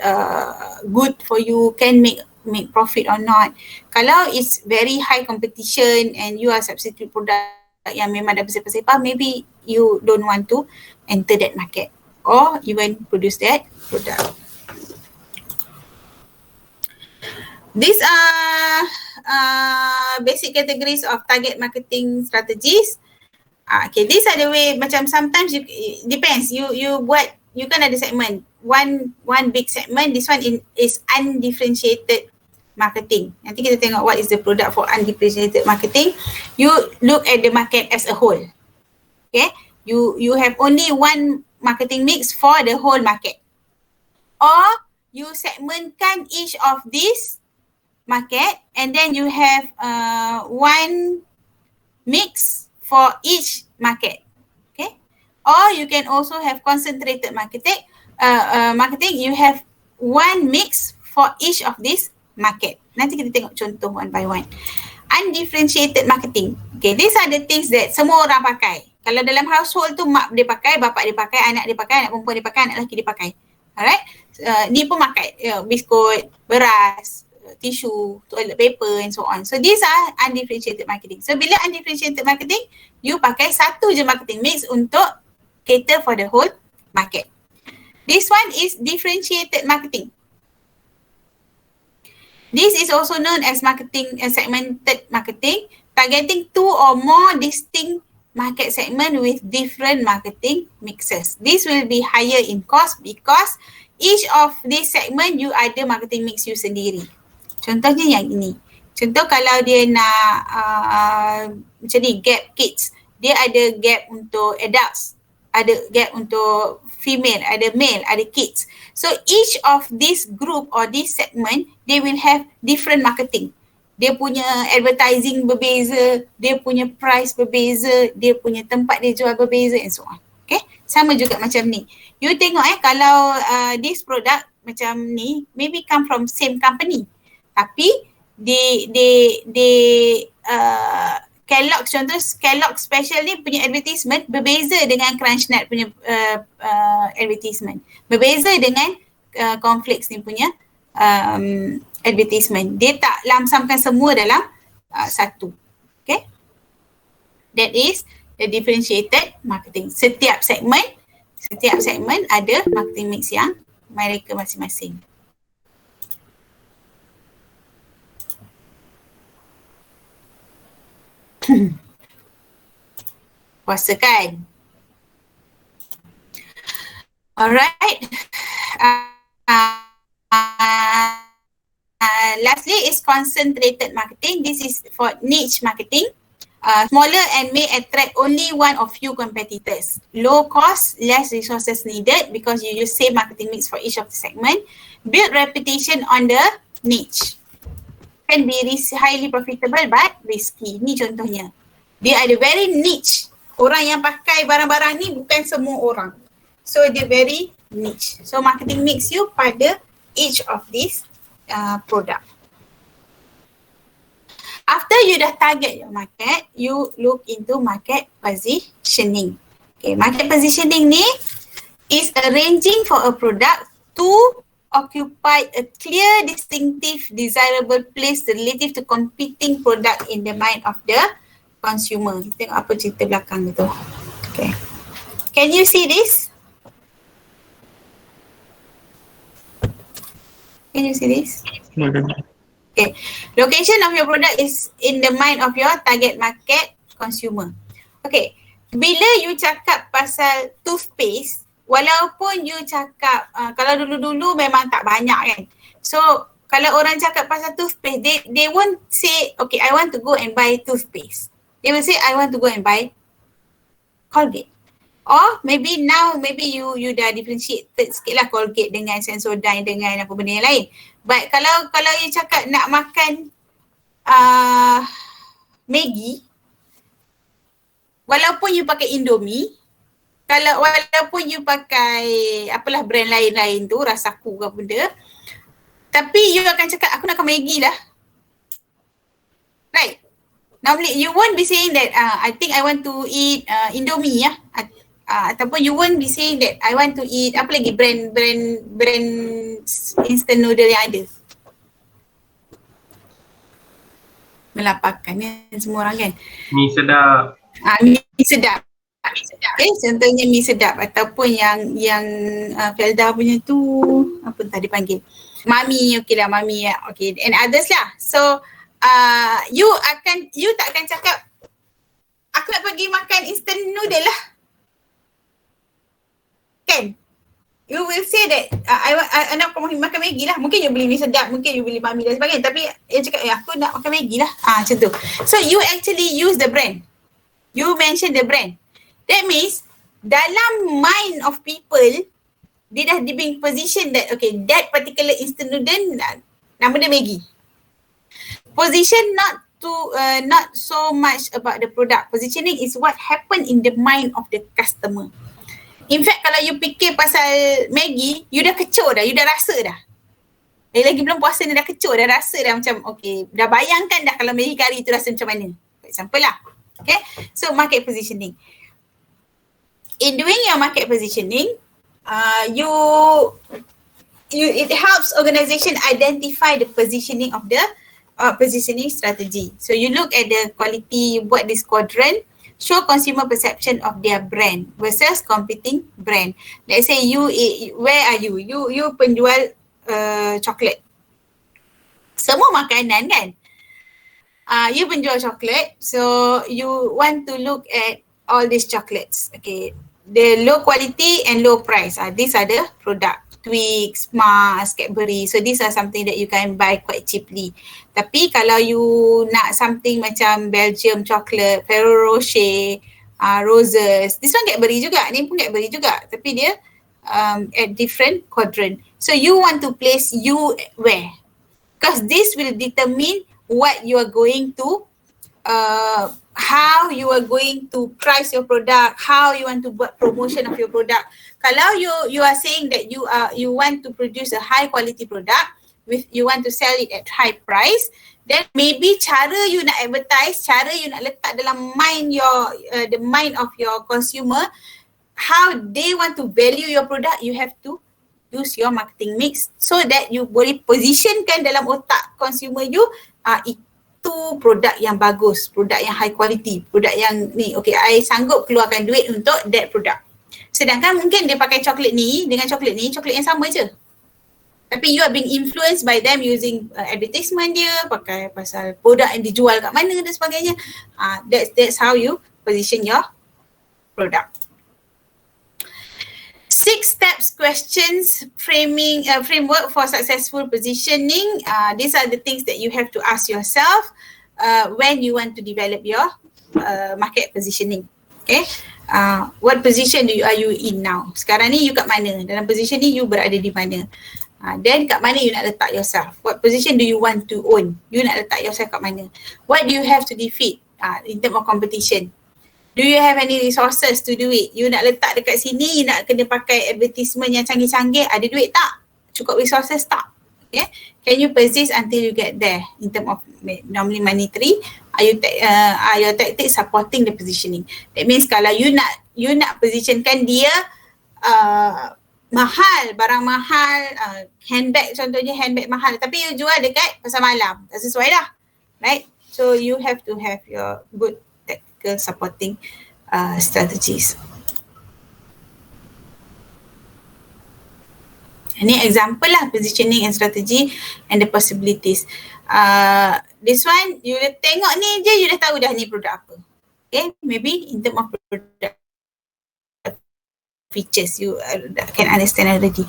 good for you, can make profit or not. Kalau it's very high competition and you are substitute product yang memang dah bersepah-sepah, maybe you don't want to enter that market or even produce that product. These are basic categories of target marketing strategies. Okay, these are the way, macam sometimes you, depends, you buat, you kan ada segment, one big segment, this one is undifferentiated marketing. Nanti kita tengok what is the product for undifferentiated marketing. You look at the market as a whole. Okay, you have only one marketing mix for the whole market. Or you segmentkan each of these market and then you have one mix for each market. Okay, or you can also have concentrated marketing. You have one mix for each of this market. Nanti kita tengok contoh one by one. Undifferentiated marketing. Okay, these are the things that semua orang pakai. Kalau dalam household tu mak dia pakai, bapak dia pakai, anak dia pakai, anak perempuan dia pakai, anak lelaki dia pakai. Alright, ni pun pakai biskut, beras, tissue, toilet paper and so on. So these are undifferentiated marketing. So bila undifferentiated marketing, you pakai satu je marketing mix untuk cater for the whole market. This one is differentiated marketing. This is also known as segmented marketing, targeting 2 or more distinct market segment with different marketing mixes. This will be higher in cost because each of this segment you ada marketing mix you sendiri. Contohnya yang ini. Contoh kalau dia nak macam ni, gap kids. Dia ada gap untuk adults, ada gap untuk female, ada male, ada kids. So each of this group or this segment, they will have different marketing. Dia punya advertising berbeza, dia punya price berbeza, dia punya tempat dia jual berbeza and so on. Okay, sama juga macam ni. You tengok kalau this product macam ni, maybe come from same company. Tapi Kellogg's, contoh Kellogg's special ni punya advertisement berbeza dengan Crunch Nut punya advertisement. Berbeza dengan cornflakes ni punya advertisement. Dia tak lamsamkan semua dalam satu. Okay. That is the differentiated marketing. Setiap segmen ada marketing mix yang mereka masing-masing. Puasa kan? Alright. Lastly is concentrated marketing. This is for niche marketing. Smaller and may attract only one or few competitors. Low cost, less resources needed because you use same marketing mix for each of the segment. Build reputation on the niche. Can be highly profitable but risky. Ni contohnya. Dia ada very niche. Orang yang pakai barang-barang ni bukan semua orang. So dia very niche. So marketing mix you pada each of these product. After you dah target your market, you look into market positioning. Okay, market positioning ni is arranging for a product to occupy a clear, distinctive, desirable place relative to competing product in the mind of the consumer. Kita tengok apa cerita belakang tu. Okay. Can you see this? Can you see this? Okay. Location of your product is in the mind of your target market consumer. Okay. Bila you cakap pasal toothpaste, walaupun you cakap, kalau dulu-dulu memang tak banyak kan. So, kalau orang cakap pasal toothpaste, they won't say, okay, I want to go and buy toothpaste. They will say, I want to go and buy Colgate. Or maybe now, maybe you dah differentiated sikit lah Colgate dengan Sensodyne dengan apa benda yang lain. But kalau you cakap nak makan Maggi, walaupun you pakai Indomie, walaupun you pakai apalah brand lain-lain tu, Rasaku ke apa benda, tapi you akan cakap aku nak makan Maggi lah. Right? Normally you won't be saying that I think I want to eat Indomie ya. Ataupun you won't be saying that I want to eat apa lagi brand instant noodle yang ada. Melaparkan kan semua orang kan. Mi sedap. Mi sedap. Okay, contohnya mi sedap ataupun yang Felda punya tu apa tadi panggil. Mami, okay lah Mami ya. Okay, and others lah. So you tak akan cakap aku nak pergi makan instant noodle lah. Kan? You will say that I nak makan Maggi lah. Mungkin you beli mi sedap, mungkin you beli Mami dan sebagainya. Tapi you cakap aku nak makan Maggi lah. Macam tu. So you actually use the brand. You mention the brand. That means dalam mind of people, dia dah being position that okay, that particular instant noodle nama dia Maggi. Position not so much about the product. Positioning is what happen in the mind of the customer. In fact, kalau you fikir pasal Maggi, you dah kecoh dah, you dah rasa dah. Lagi belum puasa ni dah kecoh, dah rasa dah macam okay, dah bayangkan dah kalau Maggi kari tu rasa macam mana. For example lah. Okay, so market positioning. In doing your market positioning, it helps organization identify the positioning of the positioning strategy. So you look at the quality, buat this quadrant, show consumer perception of their brand versus competing brand. Let's say where are you? You penjual coklat. Semua makanan kan? You penjual coklat, so you want to look at all these chocolates. Okay, the low quality and low price. These are the product. Twix, Mars, Cadbury. So these are something that you can buy quite cheaply. Tapi kalau you nak something macam Belgium chocolate, Ferrero Rocher, Roses, this one Cadbury juga. Ni pun Cadbury juga. Tapi dia at different quadrant. So you want to place you where? Because this will determine what you are going to how you are going to price your product, how you want to buat promotion of your product. Kalau you are saying that you want to produce a high quality product, you want to sell it at high price, then maybe cara you nak advertise, cara you nak letak dalam mind the mind of your consumer, how they want to value your product, you have to use your marketing mix so that you boleh positionkan dalam otak consumer you, itu produk yang bagus, produk yang high quality, produk yang ni, okay, I sanggup keluarkan duit untuk that product. Sedangkan mungkin dia pakai coklat ni dengan coklat ni, coklat yang sama je. Tapi you are being influenced by them using advertisement dia, pakai pasal produk yang dijual kat mana dan sebagainya. That's how you position your product. 6 steps questions framework for successful positioning. These are the things that you have to ask yourself when you want to develop your market positioning. Okay. What position are you in now? Sekarang ni you kat mana? Dalam position ni you berada di mana? Then kat mana you nak letak yourself? What position do you want to own? You nak letak yourself kat mana? What do you have to defeat in terms of competition? Do you have any resources to do it? You nak letak dekat sini, you nak kena pakai advertisement yang canggih-canggih, ada duit tak? Cukup resources tak? Okay. Can you persist until you get there in terms of normally monetary? Are your tactics supporting the positioning? That means kalau you nak positionkan dia mahal, barang mahal, handbag contohnya, handbag mahal, tapi you jual dekat pasar malam, tak sesuai lah, right? So you have to have your good tactical supporting strategies. Ini example lah positioning and strategy and the possibilities. This one you tengok ni je, you dah tahu dah ni produk apa. Okay, maybe in terms of product features you can understand already.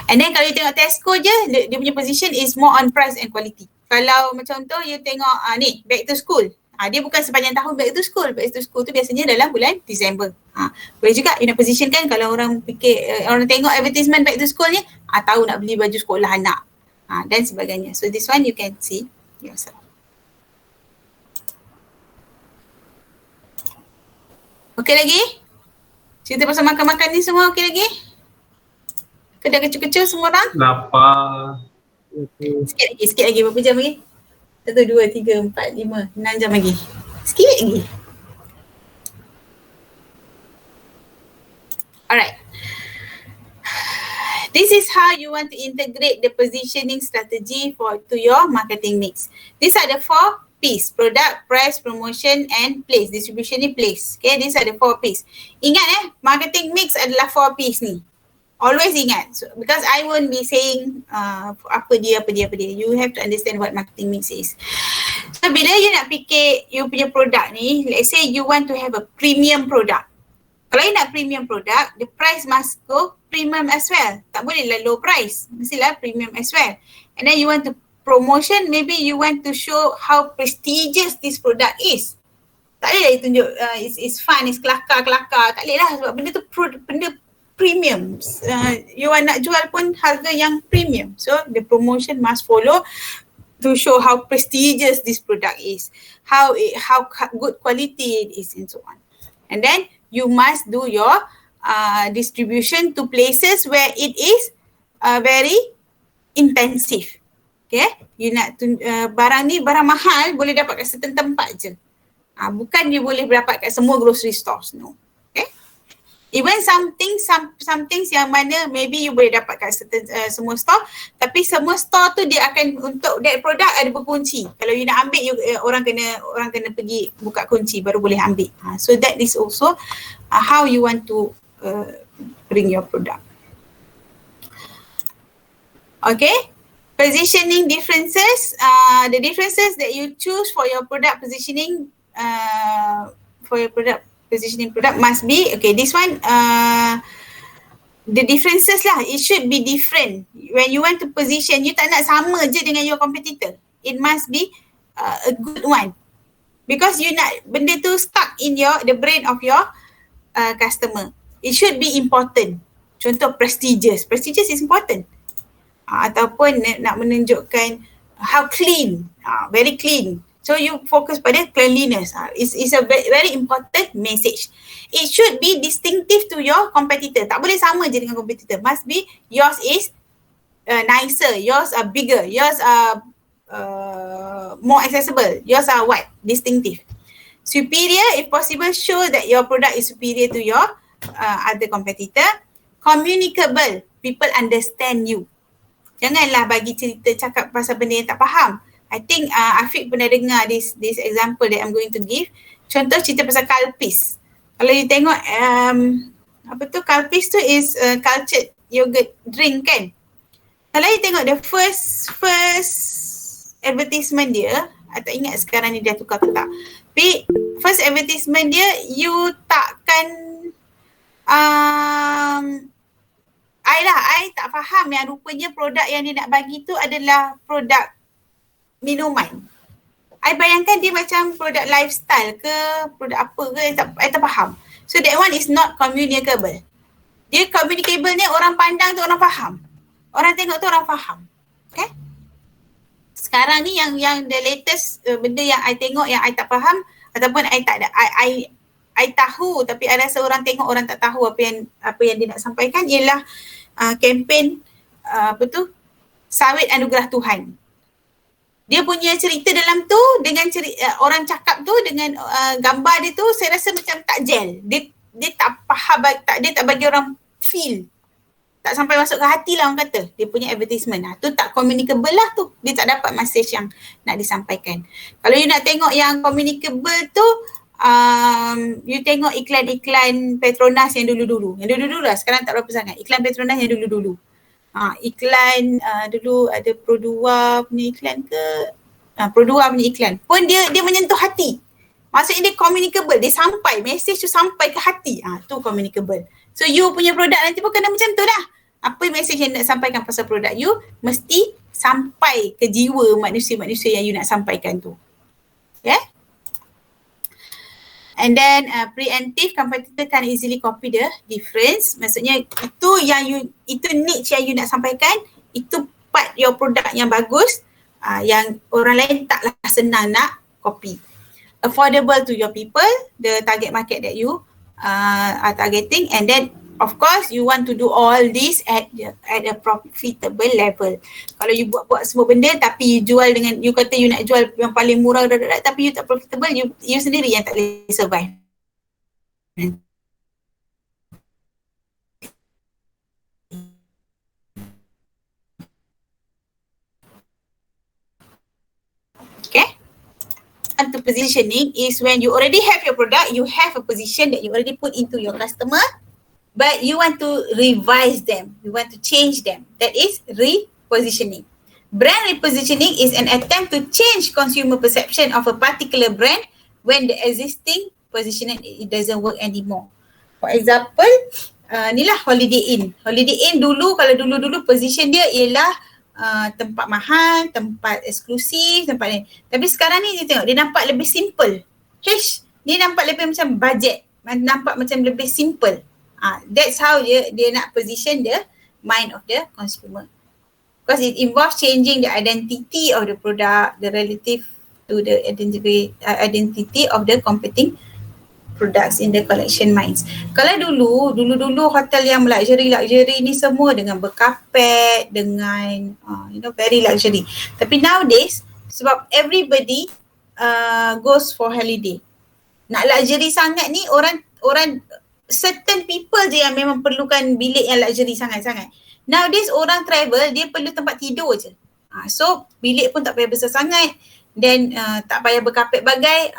And then kalau you tengok Tesco je, dia punya position is more on price and quality. Kalau macam tu you tengok ni back to school, dia bukan sepanjang tahun back to school. Back to school tu biasanya dalam bulan Disember. Boleh juga you nak position kan, kalau orang fikir orang tengok advertisement back to school ni, tahu nak beli baju sekolah anak dan sebagainya. So this one you can see yourself. Okay lagi? Cerita pasal makan-makan ni semua okey lagi? Kedai kecoh-kecoh semua orang? Lapar. Sikit lagi. Berapa jam lagi? 1, 2, 3, 4, 5, 6 jam lagi. Sikit lagi. Alright. This is how you want to integrate the positioning strategy to your marketing mix. These are the 4 P's: product, price, promotion and place. Distribution ni place. Okay, these are the 4 P's. Ingat marketing mix adalah 4 P's ni. Always ingat. So, because I won't be saying apa dia. You have to understand what marketing mix is. So bila you nak fikir you punya produk ni, let's say you want to have a premium product. Kalau you nak premium product, the price must go premium as well. Tak boleh lah low price. Mestilah premium as well. And then you want to promotion, maybe you want to show how prestigious this product is. Tak boleh lah you tunjuk it's fun, it's kelakar. Tak boleh lah sebab benda tu benda premium. You nak jual pun harga yang premium. So the promotion must follow to show how prestigious this product is, how good quality it is and so on. And then you must do your distribution to places where it is very intensive. Okay, you nak barang ni barang mahal boleh dapat kat certain tempat je. Bukan you boleh dapat kat semua grocery stores, no. Okay, even some things yang mana maybe you boleh dapat kat certain semua store, tapi semua store tu dia akan untuk that product ada berkunci. Kalau you nak ambil, orang kena pergi buka kunci baru boleh ambil. So that is also how you want to bring your product. Okay. Positioning differences, the differences that you choose for your product positioning, product must be, okay, this one, the differences lah, it should be different. When you want to position, you tak nak sama je dengan your competitor. It must be a good one. Because you nak benda tu stuck in the brain of your customer. It should be important. Contoh prestigious. Prestigious is important. Ataupun nak menunjukkan how clean, very clean. So you focus pada cleanliness. It's a very important message. It should be distinctive to your competitor. Tak boleh sama je dengan competitor. Must be yours is nicer, yours are bigger, yours are more accessible, yours are what? Distinctive. Superior, if possible, show that your product is superior to your other competitor. Communicable, people understand you. Janganlah bagi cerita cakap pasal benda yang tak faham. I think Afiq pernah dengar this example that I'm going to give. Contoh cerita pasal kalpis. Kalau you tengok apa tu, kalpis tu is cultured yogurt drink kan. Kalau you tengok the first advertisement dia, I tak ingat sekarang ni dia tukar ke tak. Tapi first advertisement dia, you takkan I tak faham yang rupanya produk yang dia nak bagi tu adalah produk minuman. I bayangkan dia macam produk lifestyle ke, produk apa ke, I tak faham. So that one is not communicable. Dia communicable ni orang pandang tu orang faham. Orang tengok tu orang faham. Okay? Sekarang ni yang the latest benda yang I tengok yang I tak faham ataupun I tak ada, I tahu tapi I rasa orang tengok orang tak tahu apa yang dia nak sampaikan ialah kempen apa tu, sawit anugerah Tuhan. Dia punya cerita dalam tu dengan orang cakap tu dengan gambar dia tu saya rasa macam tak gel. Dia tak faham, dia tak bagi orang feel. Tak sampai masuk ke hati lah orang kata. Dia punya advertisement. Tu tak communicable lah tu. Dia tak dapat message yang nak disampaikan. Kalau you nak tengok yang communicable tu, you tengok iklan-iklan Petronas yang dulu-dulu. Yang dulu-dulu lah, sekarang tak berapa sangat. Iklan Petronas yang dulu-dulu. Iklan dulu ada Pro2 punya iklan ke? Pro2 punya iklan. Pun dia menyentuh hati. Maksudnya dia communicable. Dia sampai, message tu sampai ke hati. Tu communicable. So you punya produk nanti pun kena macam tu dah. Apa message yang nak sampaikan pasal produk you, mesti sampai ke jiwa manusia-manusia yang you nak sampaikan tu. Okay? And then preemptive, competitor can easily copy the difference. Maksudnya itu yang itu niche yang you nak sampaikan, itu part your product yang bagus, yang orang lain taklah senang nak copy. Affordable to your people, the target market that you are targeting, and then of course you want to do all this at a profitable level. Kalau you buat semua benda tapi you jual dengan, you kata you nak jual yang paling murah tapi you tak profitable, you sendiri yang tak boleh survive. Okay. And the positioning is when you already have your product, you have a position that you already put into your customer, but you want to revise them, you want to change them. That is repositioning. Brand repositioning is an attempt to change consumer perception of a particular brand when the existing positioning it doesn't work anymore. For example, ni lah Holiday Inn. Holiday Inn dulu, kalau dulu-dulu position dia ialah tempat mahal, tempat eksklusif, tempat ni. Tapi sekarang ni dia tengok, dia nampak lebih simple. Dia nampak lebih macam budget, nampak macam lebih simple. That's how dia nak position the mind of the consumer. Because it involves changing the identity of the product, the relative to the identity of the competing products in the collection minds. Kalau dulu hotel yang luxury ni semua dengan berkapet, dengan very luxury. Tapi nowadays, sebab everybody goes for holiday. Nak luxury sangat ni orang certain people je yang memang perlukan bilik yang luxury sangat-sangat. Nowadays orang travel, dia perlu tempat tidur je. So bilik pun tak payah besar sangat, dan tak payah berkapet bagai.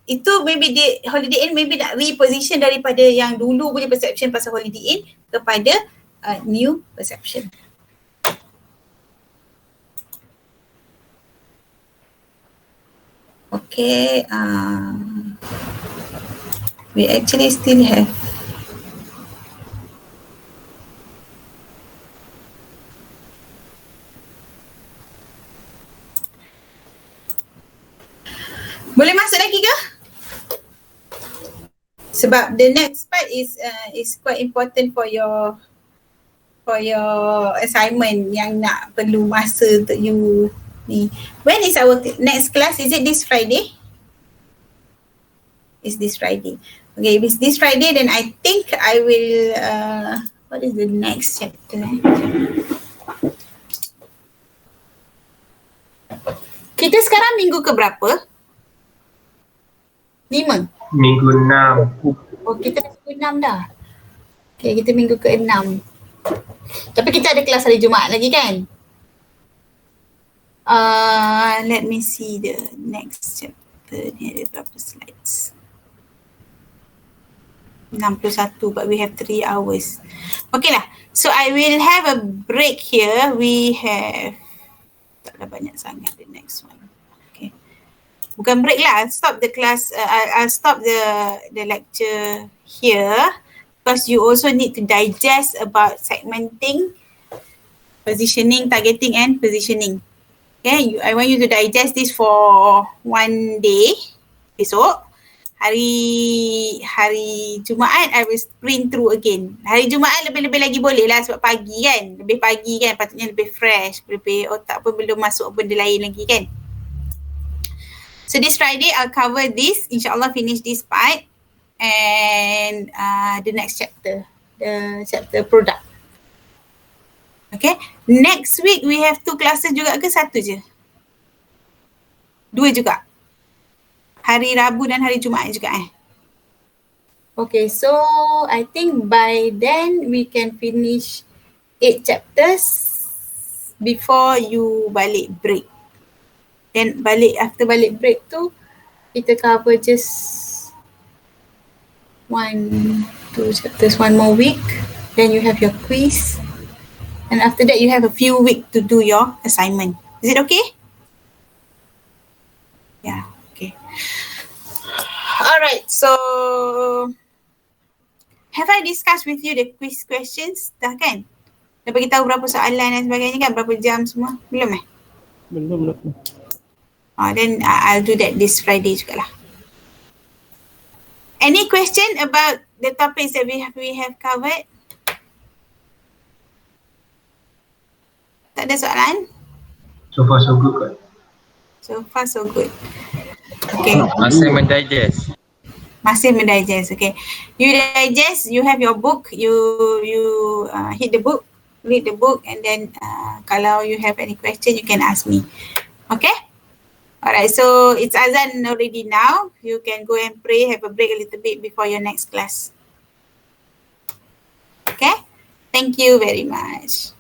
Itu maybe Holiday Inn maybe nak reposition daripada yang dulu punya perception pasal Holiday Inn kepada new perception. Okay, we actually still have boleh masuk lagi ke? Sebab the next part is quite important for your assignment yang nak perlu masa untuk you ni. When is our next class? Is it this Friday? It's this Friday. Okay, if it's this Friday, then I think I will what is the next chapter? Kita sekarang minggu ke berapa? 5? Minggu 6. Oh, kita minggu 6 dah. Okay, kita minggu ke 6. Tapi kita ada kelas hari Jumaat lagi kan? Let me see the next chapter. Ni ada berapa slides? 61, but we have 3 hours. Okay lah. So I will have a break here. We have, tak ada banyak sangat the next one. Okay. Bukan break lah. I'll stop the class. I'll stop the lecture here because you also need to digest about segmenting, positioning, targeting and positioning. Okay, I want you to digest this for one day, besok. Hari Jumaat, I will sprint through again. Hari Jumaat lebih-lebih lagi boleh lah sebab pagi kan. Lebih pagi kan, patutnya lebih fresh. Lebih otak pun belum masuk benda lain lagi kan. So this Friday, I'll cover this. InsyaAllah finish this part. And the next chapter. The chapter product. Okay. Next week, we have 2 classes juga ke 1 je? 2 juga? Hari Rabu dan hari Jumaat juga Okay, so I think by then we can finish 8 chapters before you balik break. Then after balik break tu, kita cover just 1, 2 chapters, 1 more week. Then you have your quiz. And after that, you have a few weeks to do your assignment. Is it okay? Yeah, okay. Alright, so have I discussed with you the quiz questions? Dah kan? Dah bagi tahu berapa soalan dan sebagainya kan? Berapa jam semua? Belum Belum. Then I'll do that this Friday jugalah. Any question about the topics that we have covered? Tak ada soalan? So far so good kot. So far so good. Okay. Masih mendigest. Masih mendigest, okay. You digest, you have your book, you hit the book, read the book, and then kalau you have any question, you can ask me. Okay? Alright, so it's azan already now. You can go and pray, have a break a little bit before your next class. Okay? Thank you very much.